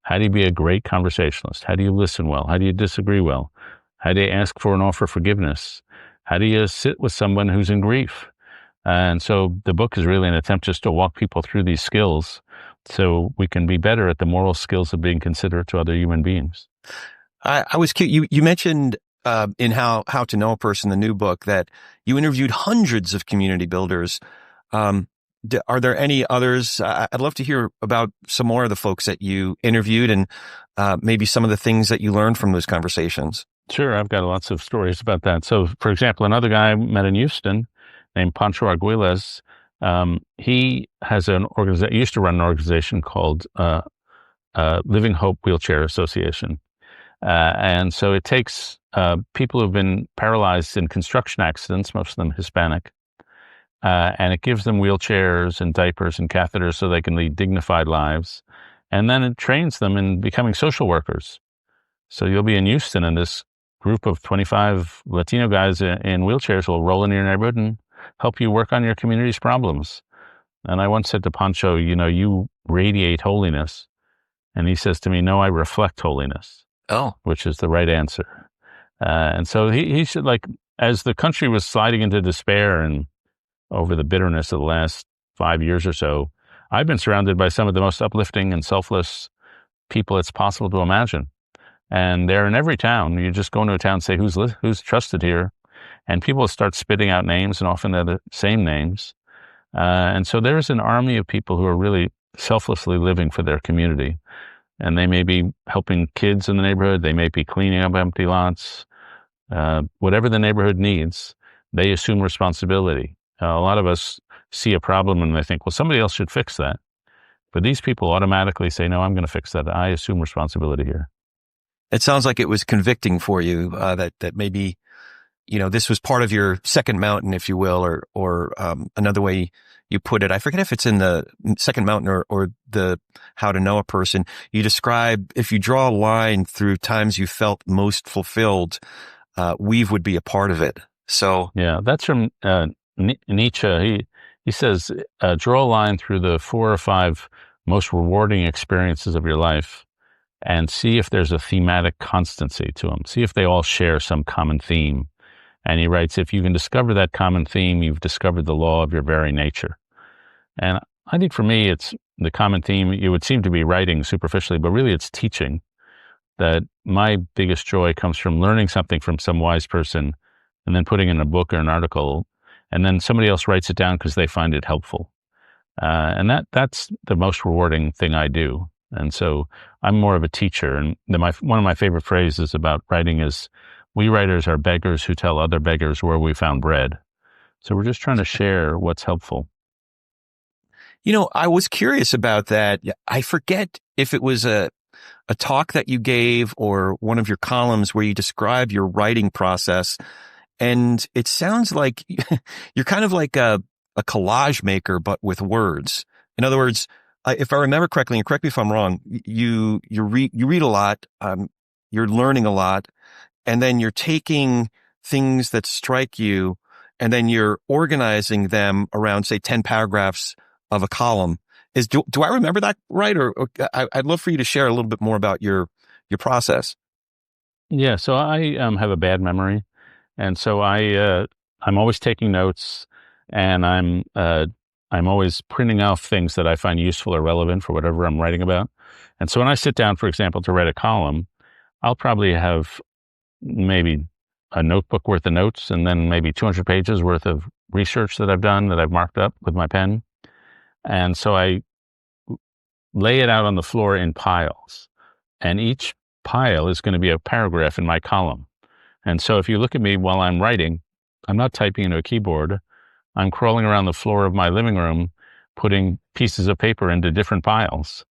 B: How do you be a great conversationalist? How do you listen well? How do you disagree well? How do you ask for and offer forgiveness? How do you sit with someone who's in grief? And so the book is really an attempt just to walk people through these skills so we can be better at the moral skills of being considerate to other human beings.
A: I was curious. You mentioned in how to know a person, the new book, that you interviewed hundreds of community builders. Are there any others? I'd love to hear about some more of the folks that you interviewed and maybe some of the things that you learned from those conversations.
B: Sure, I've got lots of stories about that. So, for example, another guy I met in Houston named Pancho Arguelles, he has an organization, used to run an organization called Living Hope Wheelchair Association. And so it takes people who've been paralyzed in construction accidents, most of them Hispanic, and it gives them wheelchairs and diapers and catheters so they can lead dignified lives. And then it trains them in becoming social workers. So you'll be in Houston and this group of 25 Latino guys in wheelchairs will roll into your neighborhood and help you work on your community's problems. And I once said to Pancho, you radiate holiness. And he says to me, no, I reflect holiness.
A: Oh,
B: which is the right answer. And so he should, like, as the country was sliding into despair and over the bitterness of the last 5 years or so, I've been surrounded by some of the most uplifting and selfless people it's possible to imagine. And they're in every town. You just go into a town and say, who's trusted here? And people start spitting out names, and often they're the same names. And so there's an army of people who are really selflessly living for their community. And they may be helping kids in the neighborhood. They may be cleaning up empty lots. Whatever the neighborhood needs, they assume responsibility. A lot of us see a problem and they think, well, somebody else should fix that. But these people automatically say, no, I'm going to fix that. I assume responsibility here.
A: it sounds like it was convicting for you that maybe this was part of your second mountain, if you will, or another way you put it. I forget if it's in the second mountain or the how to know a person. You describe, if you draw a line through times you felt most fulfilled, Weave would be a part of it. So
B: yeah, that's from Nietzsche. He says, draw a line through the 4 or 5 most rewarding experiences of your life and see if there's a thematic constancy to them. See if they all share some common theme. And he writes, if you can discover that common theme, you've discovered the law of your very nature. And I think for me, it's the common theme. It would seem to be writing superficially, but really it's teaching. That my biggest joy comes from learning something from some wise person and then putting it in a book or an article, and then somebody else writes it down because they find it helpful. And that's the most rewarding thing I do. And so I'm more of a teacher. And one of my favorite phrases about writing is, we writers are beggars who tell other beggars where we found bread. So we're just trying to share what's helpful.
A: I was curious about that. I forget if it was a talk that you gave or one of your columns where you describe your writing process. And it sounds like you're kind of like a collage maker, but with words. In other words, if I remember correctly, and correct me if I'm wrong, you read a lot, you're learning a lot, and then you're taking things that strike you, and then you're organizing them around, say, 10 paragraphs of a column. Do I remember that right? Or I'd love for you to share a little bit more about your process.
B: Yeah, so I have a bad memory, and so I'm always taking notes, and I'm always printing off things that I find useful or relevant for whatever I'm writing about. And so when I sit down, for example, to write a column, I'll probably have maybe a notebook worth of notes, and then maybe 200 pages worth of research that I've done that I've marked up with my pen. And so I lay it out on the floor in piles, and each pile is going to be a paragraph in my column. And so if you look at me while I'm writing, I'm not typing into a keyboard. I'm crawling around the floor of my living room, putting pieces of paper into different piles.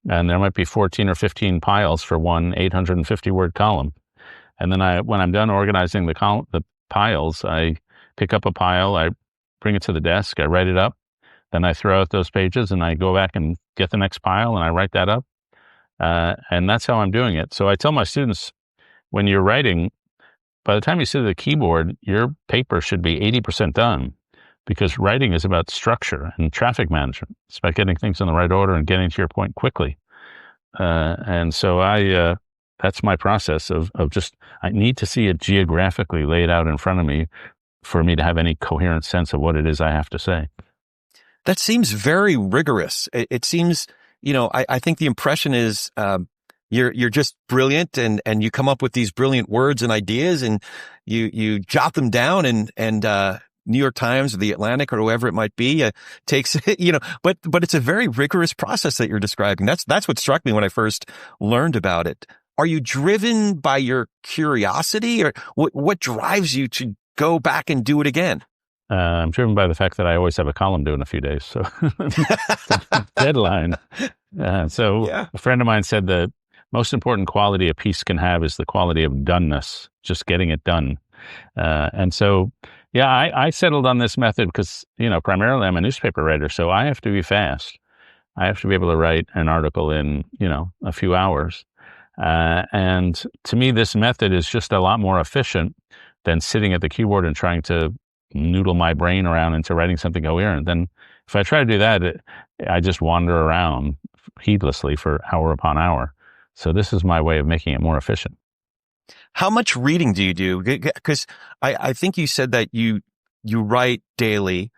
B: And there might be 14 or 15 piles for one 850-word column. And then when I'm done organizing the piles, I pick up a pile, I bring it to the desk, I write it up, Then I throw out those pages and I go back and get the next pile and I write that up. And that's how I'm doing it. So I tell my students, when you're writing, by the time you sit at the keyboard, your paper should be 80% done, because writing is about structure and traffic management. It's about getting things in the right order and getting to your point quickly. And so that's my process of just, I need to see it geographically laid out in front of me for me to have any coherent sense of what it is I have to say.
A: That seems very rigorous. It seems, I think the impression is, you're just brilliant and you come up with these brilliant words and ideas and you jot them down and New York Times or the Atlantic or whoever it might be takes, but it's a very rigorous process that you're describing. That's what struck me when I first learned about it. Are you driven by your curiosity, or what drives you to go back and do it again?
B: I'm driven by the fact that I always have a column due in a few days. So deadline. So
A: Yeah.
B: a friend of mine said the most important quality a piece can have is the quality of doneness, just getting it done. And so, yeah, I settled on this method because, primarily I'm a newspaper writer, so I have to be fast. I have to be able to write an article in, a few hours. And to me, this method is just a lot more efficient than sitting at the keyboard and trying to noodle my brain around into writing something coherent. Then if I try to do that, I just wander around heedlessly for hour upon hour. So this is my way of making it more efficient.
A: How much reading do you do? Because I think you said that you write daily,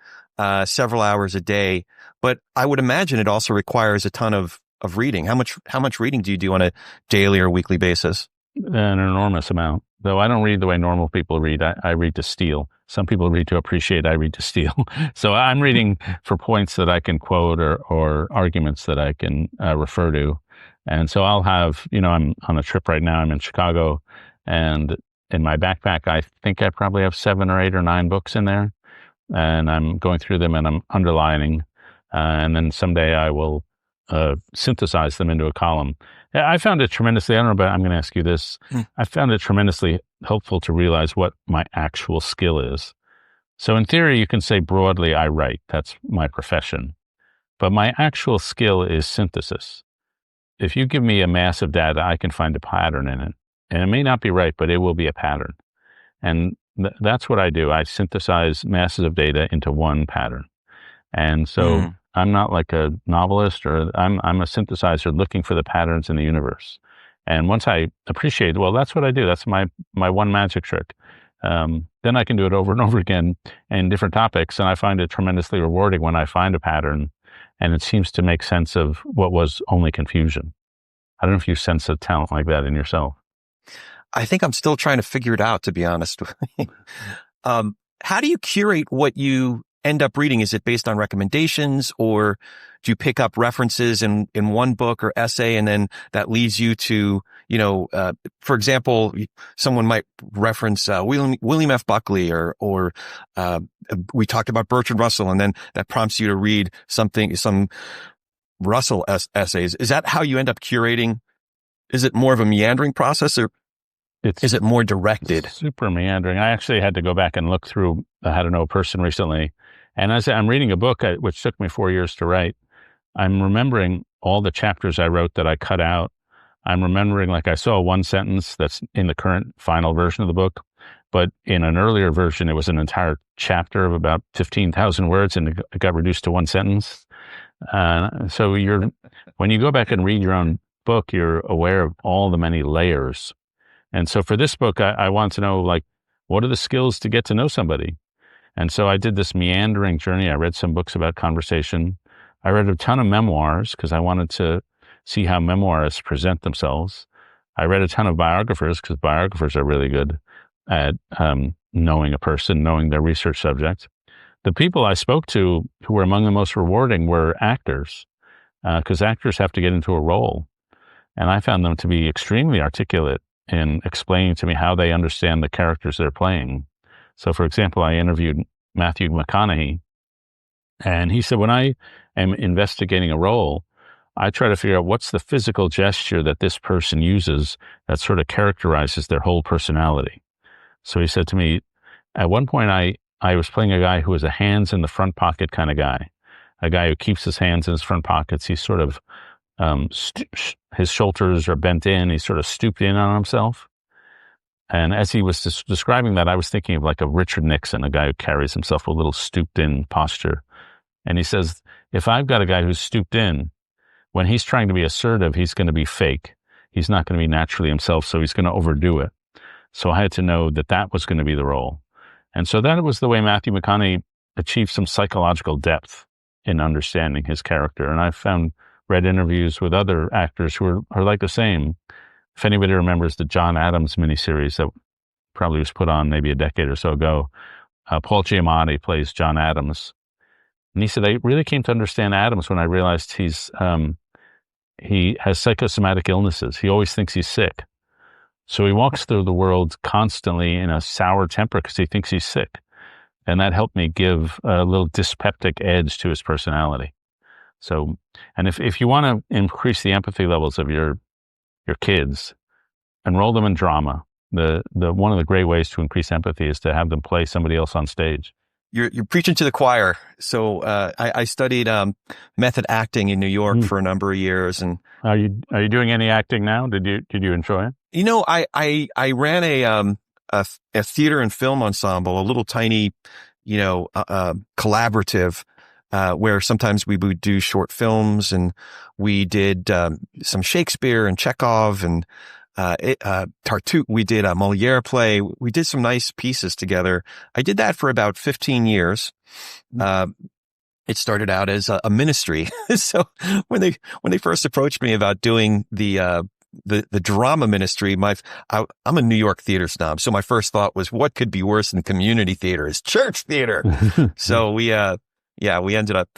A: several hours a day, but I would imagine it also requires a ton of reading. How much reading do you do on a daily or weekly basis?
B: An enormous amount. Though I don't read the way normal people read. I read to steal. Some people read to appreciate. I read to steal. So I'm reading for points that I can quote or arguments that I can refer to. And so I'll have, I'm on a trip right now. I'm in Chicago, and in my backpack, I think I probably have 7 or 8 or 9 books in there, and I'm going through them and I'm underlining. And then someday I will synthesize them into a column. I found it tremendously, I don't know, but I'm going to ask you this. I found it tremendously helpful to realize what my actual skill is. So in theory, you can say broadly, I write. That's my profession. But my actual skill is synthesis. If you give me a mass of data, I can find a pattern in it. And it may not be right, but it will be a pattern. And that's what I do. I synthesize masses of data into one pattern. And so I'm not like a novelist, or I'm a synthesizer looking for the patterns in the universe. And once I appreciate, well, that's what I do. That's my one magic trick. Then I can do it over and over again in different topics. And I find it tremendously rewarding when I find a pattern and it seems to make sense of what was only confusion. I don't know if you sense a talent like that in yourself.
A: I think I'm still trying to figure it out, to be honest. How do you curate what you end up reading? Is it based on recommendations, or do you pick up references in one book or essay, and then that leads you to, for example, someone might reference William F. Buckley, or we talked about Bertrand Russell, and then that prompts you to read some Russell essays. Is that how you end up curating? Is it more of a meandering process, or is it more directed?
B: Super meandering. I actually had to go back and look through How to Know a Person recently. And as I'm reading a book, which took me 4 years to write, I'm remembering all the chapters I wrote that I cut out. I'm remembering, like, I saw one sentence that's in the current final version of the book, but in an earlier version, it was an entire chapter of about 15,000 words, and it got reduced to one sentence. So when you go back and read your own book, you're aware of all the many layers. And so for this book, I want to know, like, what are the skills to get to know somebody? And so I did this meandering journey. I read some books about conversation. I read a ton of memoirs because I wanted to see how memoirists present themselves. I read a ton of biographers because biographers are really good at knowing a person, knowing their research subject. The people I spoke to who were among the most rewarding were actors, because actors have to get into a role. And I found them to be extremely articulate in explaining to me how they understand the characters they're playing. So, for example, I interviewed Matthew McConaughey, and he said, when I am investigating a role, I try to figure out what's the physical gesture that this person uses that sort of characterizes their whole personality. So he said to me, at one point, I was playing a guy who was a hands in the front pocket kind of guy. a guy who keeps his hands in his front pockets. He's sort of, his shoulders are bent in. He's sort of stooped in on himself. And as he was describing that, I was thinking of like a Richard Nixon, a guy who carries himself with a little stooped in posture. And he says, if I've got a guy who's stooped in, when he's trying to be assertive, he's going to be fake. He's not going to be naturally himself, so he's going to overdo it. So I had to know that that was going to be the role. And so that was the way Matthew McConaughey achieved some psychological depth in understanding his character. And I've read interviews with other actors who are like the same. If anybody remembers the John Adams miniseries that probably was put on maybe a decade or so ago, Paul Giamatti plays John Adams. And he said, I really came to understand Adams when I realized he has psychosomatic illnesses. He always thinks he's sick. So he walks through the world constantly in a sour temper because he thinks he's sick. And that helped me give a little dyspeptic edge to his personality. So, and if you want to increase the empathy levels of your kids, enroll them in drama. The one of the great ways to increase empathy is to have them play somebody else on stage.
A: You're preaching to the choir. So I studied method acting in New York for a number of years. And
B: are you doing any acting now? Did you enjoy it?
A: You know, I ran a theater and film ensemble, a little tiny, collaborative, where sometimes we would do short films, and we did some Shakespeare and Chekhov and Tartuffe. We did a Moliere play. We did some nice pieces together. I did that for about 15 years. It started out as a ministry. So when they first approached me about doing the drama ministry, I'm a New York theater snob. So my first thought was, what could be worse than community theater is church theater. So we ended up,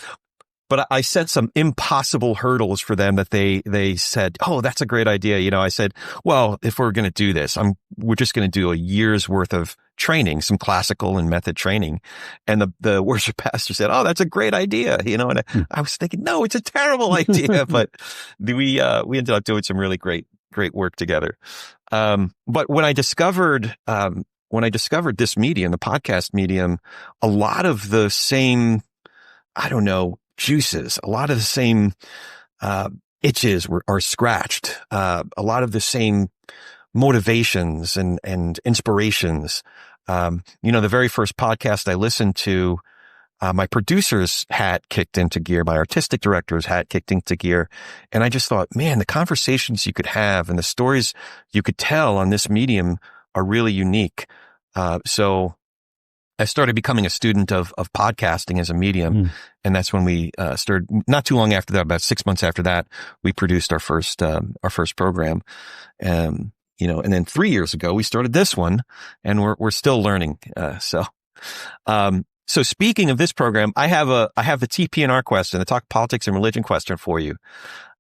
A: but I set some impossible hurdles for them that they said, oh, that's a great idea. I said, well, if we're going to do this, we're just going to do a year's worth of training, some classical and method training. And the worship pastor said, oh, that's a great idea. And I was thinking, no, it's a terrible idea. But we ended up doing some really great work together. But when I discovered this medium, the podcast medium, a lot of the same, juices, a lot of the same itches are scratched. A lot of the same motivations and inspirations. The very first podcast I listened to, my producer's hat kicked into gear, my artistic director's hat kicked into gear. And I just thought, man, the conversations you could have and the stories you could tell on this medium are really unique. So I started becoming a student of podcasting as a medium. And that's when we started. Not too long after that, about 6 months after that, we produced our first program. And then 3 years ago, we started this one, and we're still learning. So speaking of this program, I have the TP&R question, the Talk Politics and Religion question for you.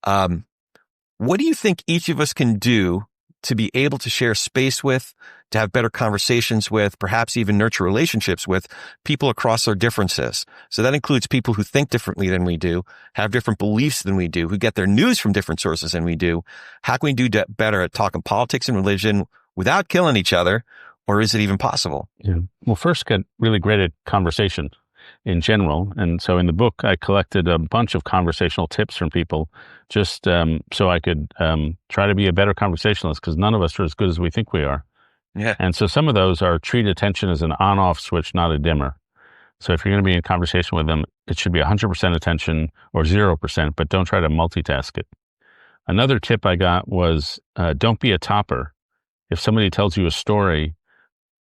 A: What do you think each of us can do to be able to share space with, to have better conversations with, perhaps even nurture relationships with people across our differences? So that includes people who think differently than we do, have different beliefs than we do, who get their news from different sources than we do. How can we do better at talking politics and religion without killing each other? Or is it even possible?
B: Yeah. Well, first, get really great at conversation in general. And so in the book, I collected a bunch of conversational tips from people just so I could try to be a better conversationalist, because none of us are as good as we think we are.
A: Yeah.
B: And so some of those are treat attention as an on-off switch, not a dimmer. So if you're going to be in conversation with them, it should be 100% attention or 0%, but don't try to multitask it. Another tip I got was don't be a topper. If somebody tells you a story,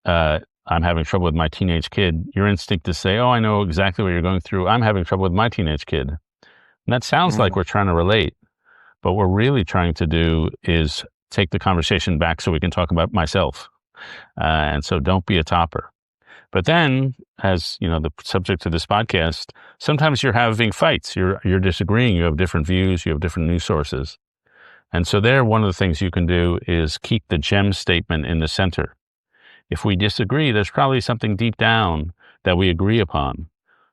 B: I'm having trouble with my teenage kid, your instinct is to say, oh, I know exactly what you're going through. I'm having trouble with my teenage kid. And that sounds like we're trying to relate, but what we're really trying to do is take the conversation back so we can talk about myself. And so don't be a topper. But then, as you know, the subject of this podcast, sometimes you're having fights, you're disagreeing, you have different views, you have different news sources. And so there, one of the things you can do is keep the gem statement in the center. If we disagree, there's probably something deep down that we agree upon.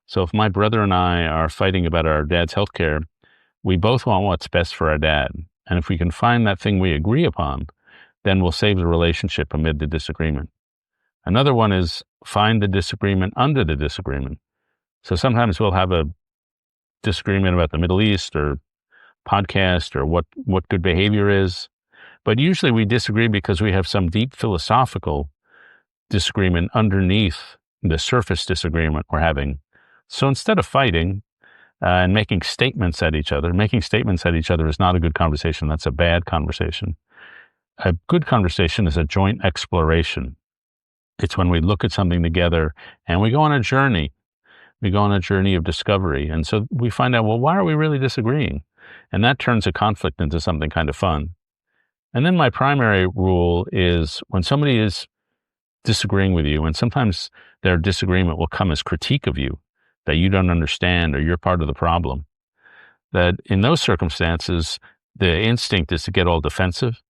B: So if my brother and I are fighting about our dad's healthcare, we both want what's best for our dad. And if we can find that thing we agree upon, then we'll save the relationship amid the disagreement. Another one is find the disagreement under the disagreement. So sometimes we'll have a disagreement about the Middle East or podcast or what good behavior is. But usually we disagree because we have some deep philosophical disagreement underneath the surface disagreement we're having. So instead of fighting and making statements at each other is not a good conversation. That's a bad conversation. A good conversation is a joint exploration. It's when we look at something together and we go on a journey. We go on a journey of discovery. And so we find out, well, why are we really disagreeing? And that turns a conflict into something kind of fun. And then my primary rule is when somebody is disagreeing with you, and sometimes their disagreement will come as critique of you, that you don't understand or you're part of the problem, that in those circumstances, the instinct is to get all defensive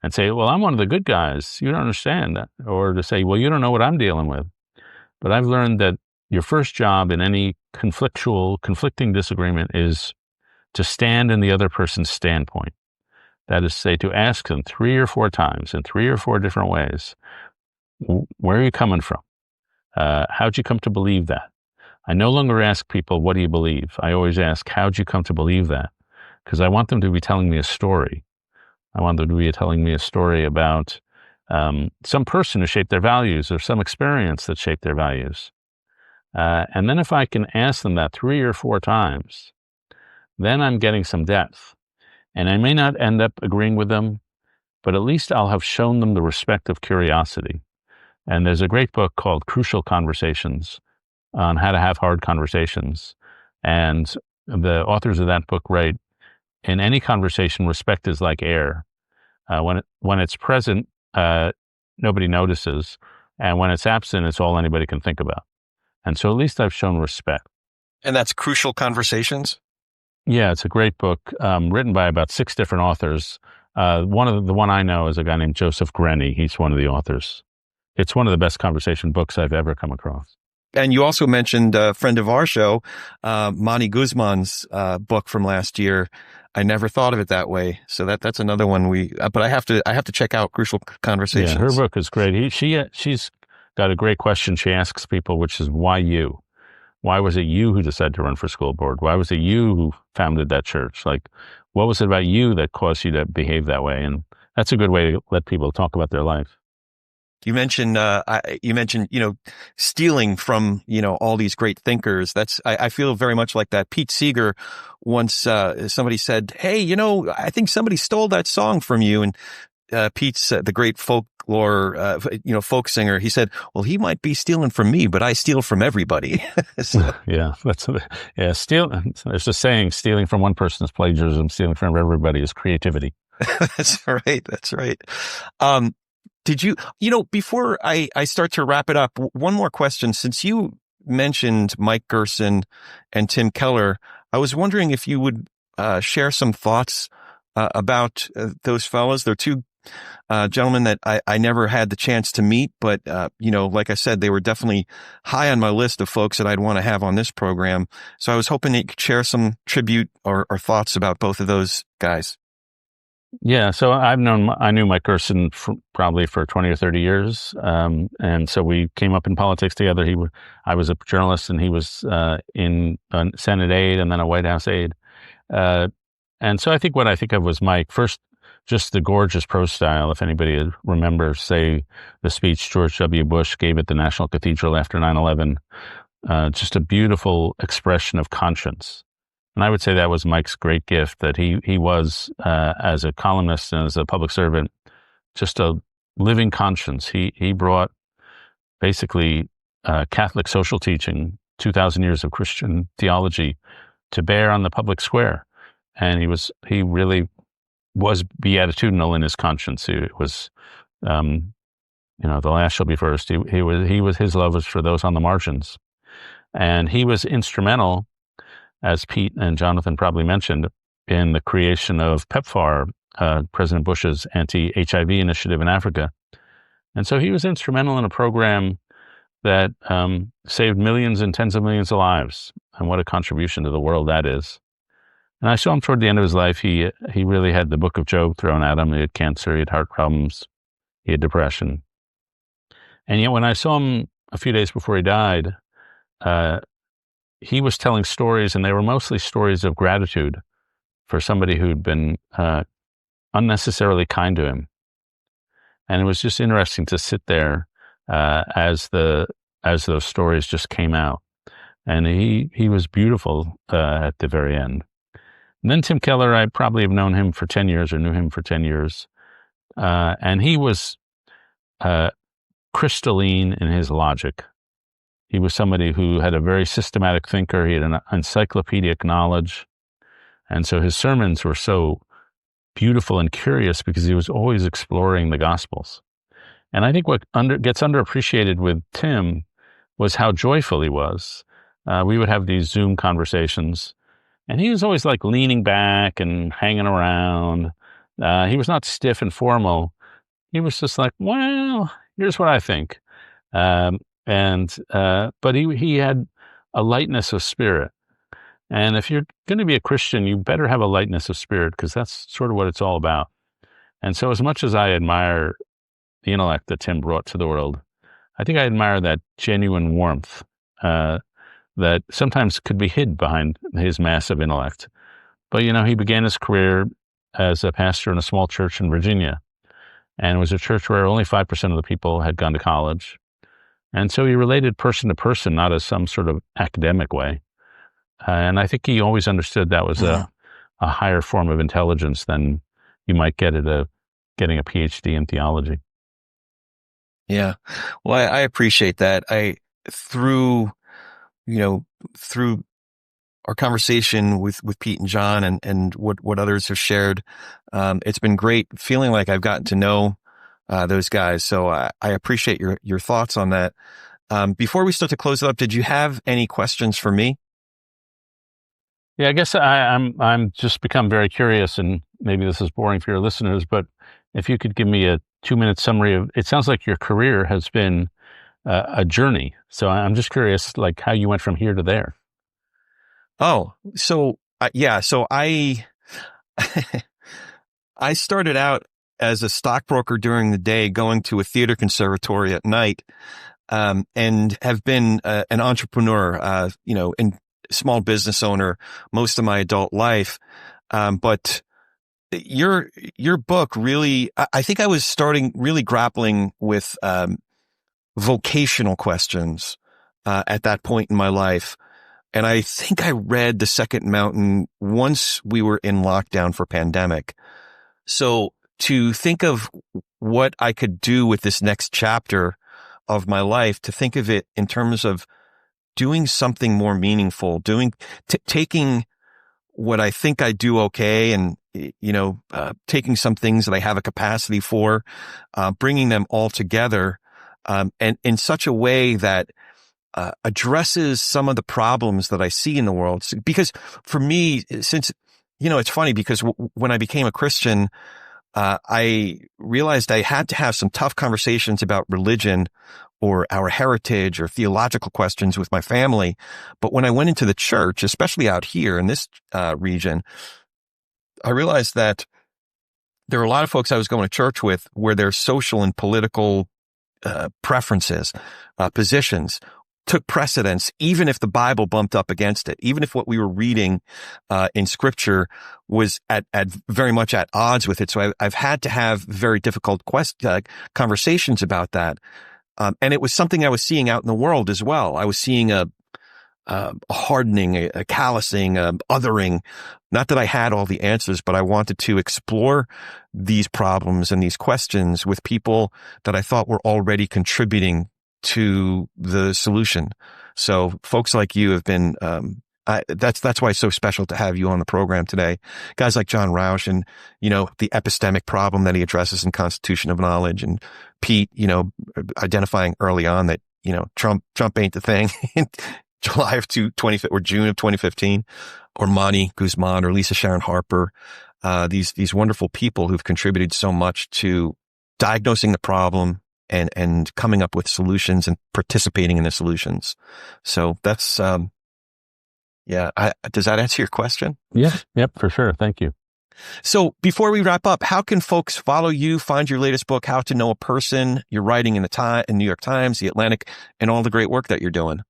B: and say, well, I'm one of the good guys. You don't understand that. Or to say, well, you don't know what I'm dealing with. But I've learned that your first job in any conflicting disagreement is to stand in the other person's standpoint. That is to say, to ask them 3 or 4 times in 3 or 4 different ways, where are you coming from? How'd you come to believe that? I no longer ask people, what do you believe? I always ask, how'd you come to believe that? Because I want them to be telling me a story. I want them to be telling me a story about some person who shaped their values or some experience that shaped their values. And then if I can ask them that 3 or 4 times, then I'm getting some depth. And I may not end up agreeing with them, but at least I'll have shown them the respect of curiosity. And there's a great book called Crucial Conversations on how to have hard conversations. And the authors of that book write, in any conversation, respect is like air. When it's present, nobody notices. And when it's absent, it's all anybody can think about. And so at least I've shown respect.
A: And that's Crucial Conversations?
B: Yeah, it's a great book written by about 6 different authors. The one I know is a guy named Joseph Grenny. He's one of the authors. It's one of the best conversation books I've ever come across.
A: And you also mentioned a friend of our show, Monty Guzman's book from last year. I never thought of it that way. So that's another one but I have to check out Crucial Conversations.
B: Yeah, her book is great. She's got a great question she asks people, which is, why you? Why was it you who decided to run for school board? Why was it you who founded that church? Like, what was it about you that caused you to behave that way? And that's a good way to let people talk about their life.
A: You mentioned, stealing from, all these great thinkers. I feel very much like that. Pete Seeger once, somebody said, hey, I think somebody stole that song from you. And, Pete's the great folklore, folk singer. He said, well, he might be stealing from me, but I steal from everybody. So.
B: Yeah, there's a saying, stealing from one person is plagiarism, stealing from everybody is creativity.
A: That's right. That's right. Did you, before I start to wrap it up, one more question. Since you mentioned Mike Gerson and Tim Keller, I was wondering if you would share some thoughts about those fellows. They're 2 gentlemen that I never had the chance to meet, but, like I said, they were definitely high on my list of folks that I'd want to have on this program. So I was hoping that you could share some tribute or thoughts about both of those guys.
B: Yeah, so I knew Mike Gerson probably for 20 or 30 years. And so we came up in politics together. I was a journalist and he was in a Senate aide and then a White House aide. And so what I think of was Mike. First, just the gorgeous prose style. If anybody remembers, say, the speech George W. Bush gave at the National Cathedral after 9/11, just a beautiful expression of conscience. And I would say that was Mike's great gift, that he was, as a columnist and as a public servant, just a living conscience. He brought basically Catholic social teaching, 2,000 years of Christian theology, to bear on the public square. And he really was beatitudinal in his conscience. It was, the last shall be first. His love was for those on the margins. And he was instrumental, as Pete and Jonathan probably mentioned, in the creation of PEPFAR, President Bush's anti-HIV initiative in Africa. And so he was instrumental in a program that saved millions and tens of millions of lives. And what a contribution to the world that is. And I saw him toward the end of his life. He really had the book of Job thrown at him. He had cancer, he had heart problems, he had depression. And yet when I saw him a few days before he died, he was telling stories, and they were mostly stories of gratitude for somebody who'd been unnecessarily kind to him. And it was just interesting to sit there as those stories just came out. And he was beautiful at the very end. And then Tim Keller, I probably have known him for 10 years or knew him for 10 years. And he was crystalline in his logic. He was somebody who had a very systematic thinker. He had an encyclopedic knowledge. And so his sermons were so beautiful and curious because he was always exploring the Gospels. And I think what gets underappreciated with Tim was how joyful he was. We would have these Zoom conversations, and he was always like leaning back and hanging around. He was not stiff and formal. He was just like, well, here's what I think. But he had a lightness of spirit. And if you're going to be a Christian, you better have a lightness of spirit, because that's sort of what it's all about. And so as much as I admire the intellect that Tim brought to the world, I think I admire that genuine warmth that sometimes could be hid behind his massive intellect. But, he began his career as a pastor in a small church in Virginia. And it was a church where only 5% of the people had gone to college. And so he related person to person, not as some sort of academic way. And I think he always understood that was a higher form of intelligence than you might get at getting a PhD in theology.
A: Yeah. Well, I appreciate that. Through our conversation with Pete and John and what others have shared, it's been great feeling like I've gotten to know those guys. So I appreciate your thoughts on that. Before we start to close it up, did you have any questions for me?
B: Yeah, I guess I'm just become very curious, and maybe this is boring for your listeners, but if you could give me a 2-minute summary of, it sounds like your career has been a journey. So I'm just curious, like, how you went from here to there.
A: Oh, so yeah, so I I started out as a stockbroker during the day, going to a theater conservatory at night, and have been an entrepreneur, and small business owner most of my adult life. But your book really, I think I was starting really grappling with vocational questions at that point in my life. And I think I read The Second Mountain once we were in lockdown for pandemic. So to think of what I could do with this next chapter of my life, to think of it in terms of doing something more meaningful, taking what I think I do okay, and taking some things that I have a capacity for, bringing them all together, and in such a way that addresses some of the problems that I see in the world. Because for me, since it's funny, because when I became a Christian, I realized I had to have some tough conversations about religion or our heritage or theological questions with my family. But when I went into the church, especially out here in this region, I realized that there were a lot of folks I was going to church with where their social and political preferences, positions took precedence, even if the Bible bumped up against it, even if what we were reading in Scripture was at very much at odds with it. So I've had to have very difficult conversations about that. And it was something I was seeing out in the world as well. I was seeing a hardening, a callousing, othering. Not that I had all the answers, but I wanted to explore these problems and these questions with people that I thought were already contributing to the solution. So folks like you have been, that's why it's so special to have you on the program today. Guys like John Rausch, and, the epistemic problem that he addresses in Constitution of Knowledge, and Pete, identifying early on that, Trump ain't the thing in July of 2020 or June of 2015, or Monty Guzman or Lisa Sharon Harper, these wonderful people who've contributed so much to diagnosing the problem and coming up with solutions and participating in the solutions. So that's, does that answer your question?
B: Yeah. Yep, for sure. Thank you.
A: So before we wrap up, how can folks follow you, find your latest book, How to Know a Person, your writing in the New York Times, The Atlantic, and all the great work that you're doing?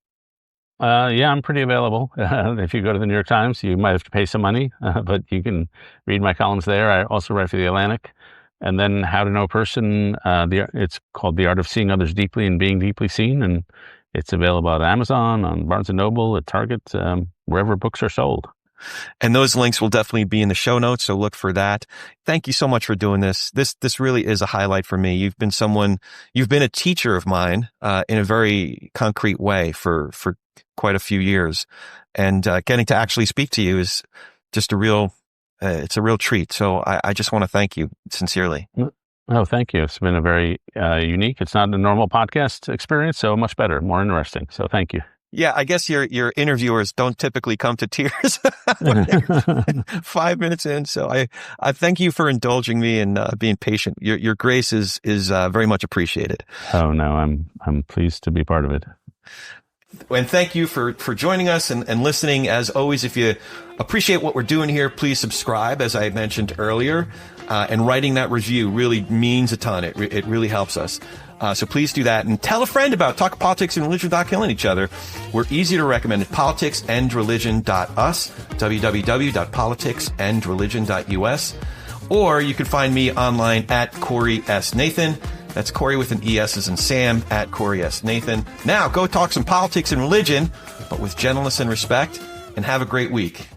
B: Yeah, I'm pretty available. If you go to the New York Times, you might have to pay some money, but you can read my columns there. I also write for the Atlantic. And then How to Know a Person, it's called The Art of Seeing Others Deeply and Being Deeply Seen. And it's available at Amazon, on Barnes & Noble, at Target, wherever books are sold.
A: And those links will definitely be in the show notes, so look for that. Thank you so much for doing this. This really is a highlight for me. You've been a teacher of mine in a very concrete way for quite a few years, and getting to actually speak to you is just it's a real treat. So I just want to thank you sincerely.
B: Oh, thank you. It's been a very unique. It's not a normal podcast experience, so much better, more interesting. So thank you.
A: Yeah, I guess your interviewers don't typically come to tears when they're 5 minutes in. So I thank you for indulging me and being patient. Your grace is very much appreciated.
B: Oh no, I'm pleased to be part of it.
A: And thank you for joining us and listening. As always, if you appreciate what we're doing here, please subscribe, as I mentioned earlier. And writing that review really means a ton. It really helps us. So please do that, and tell a friend about Talk Politics and Religion Without Killing Each Other. We're easy to recommend at politicsandreligion.us, www.politicsandreligion.us, or you can find me online at Corey S. Nathan. That's Corey with an ES as in Sam, at Corey S. Nathan. Now go talk some politics and religion, but with gentleness and respect, and have a great week.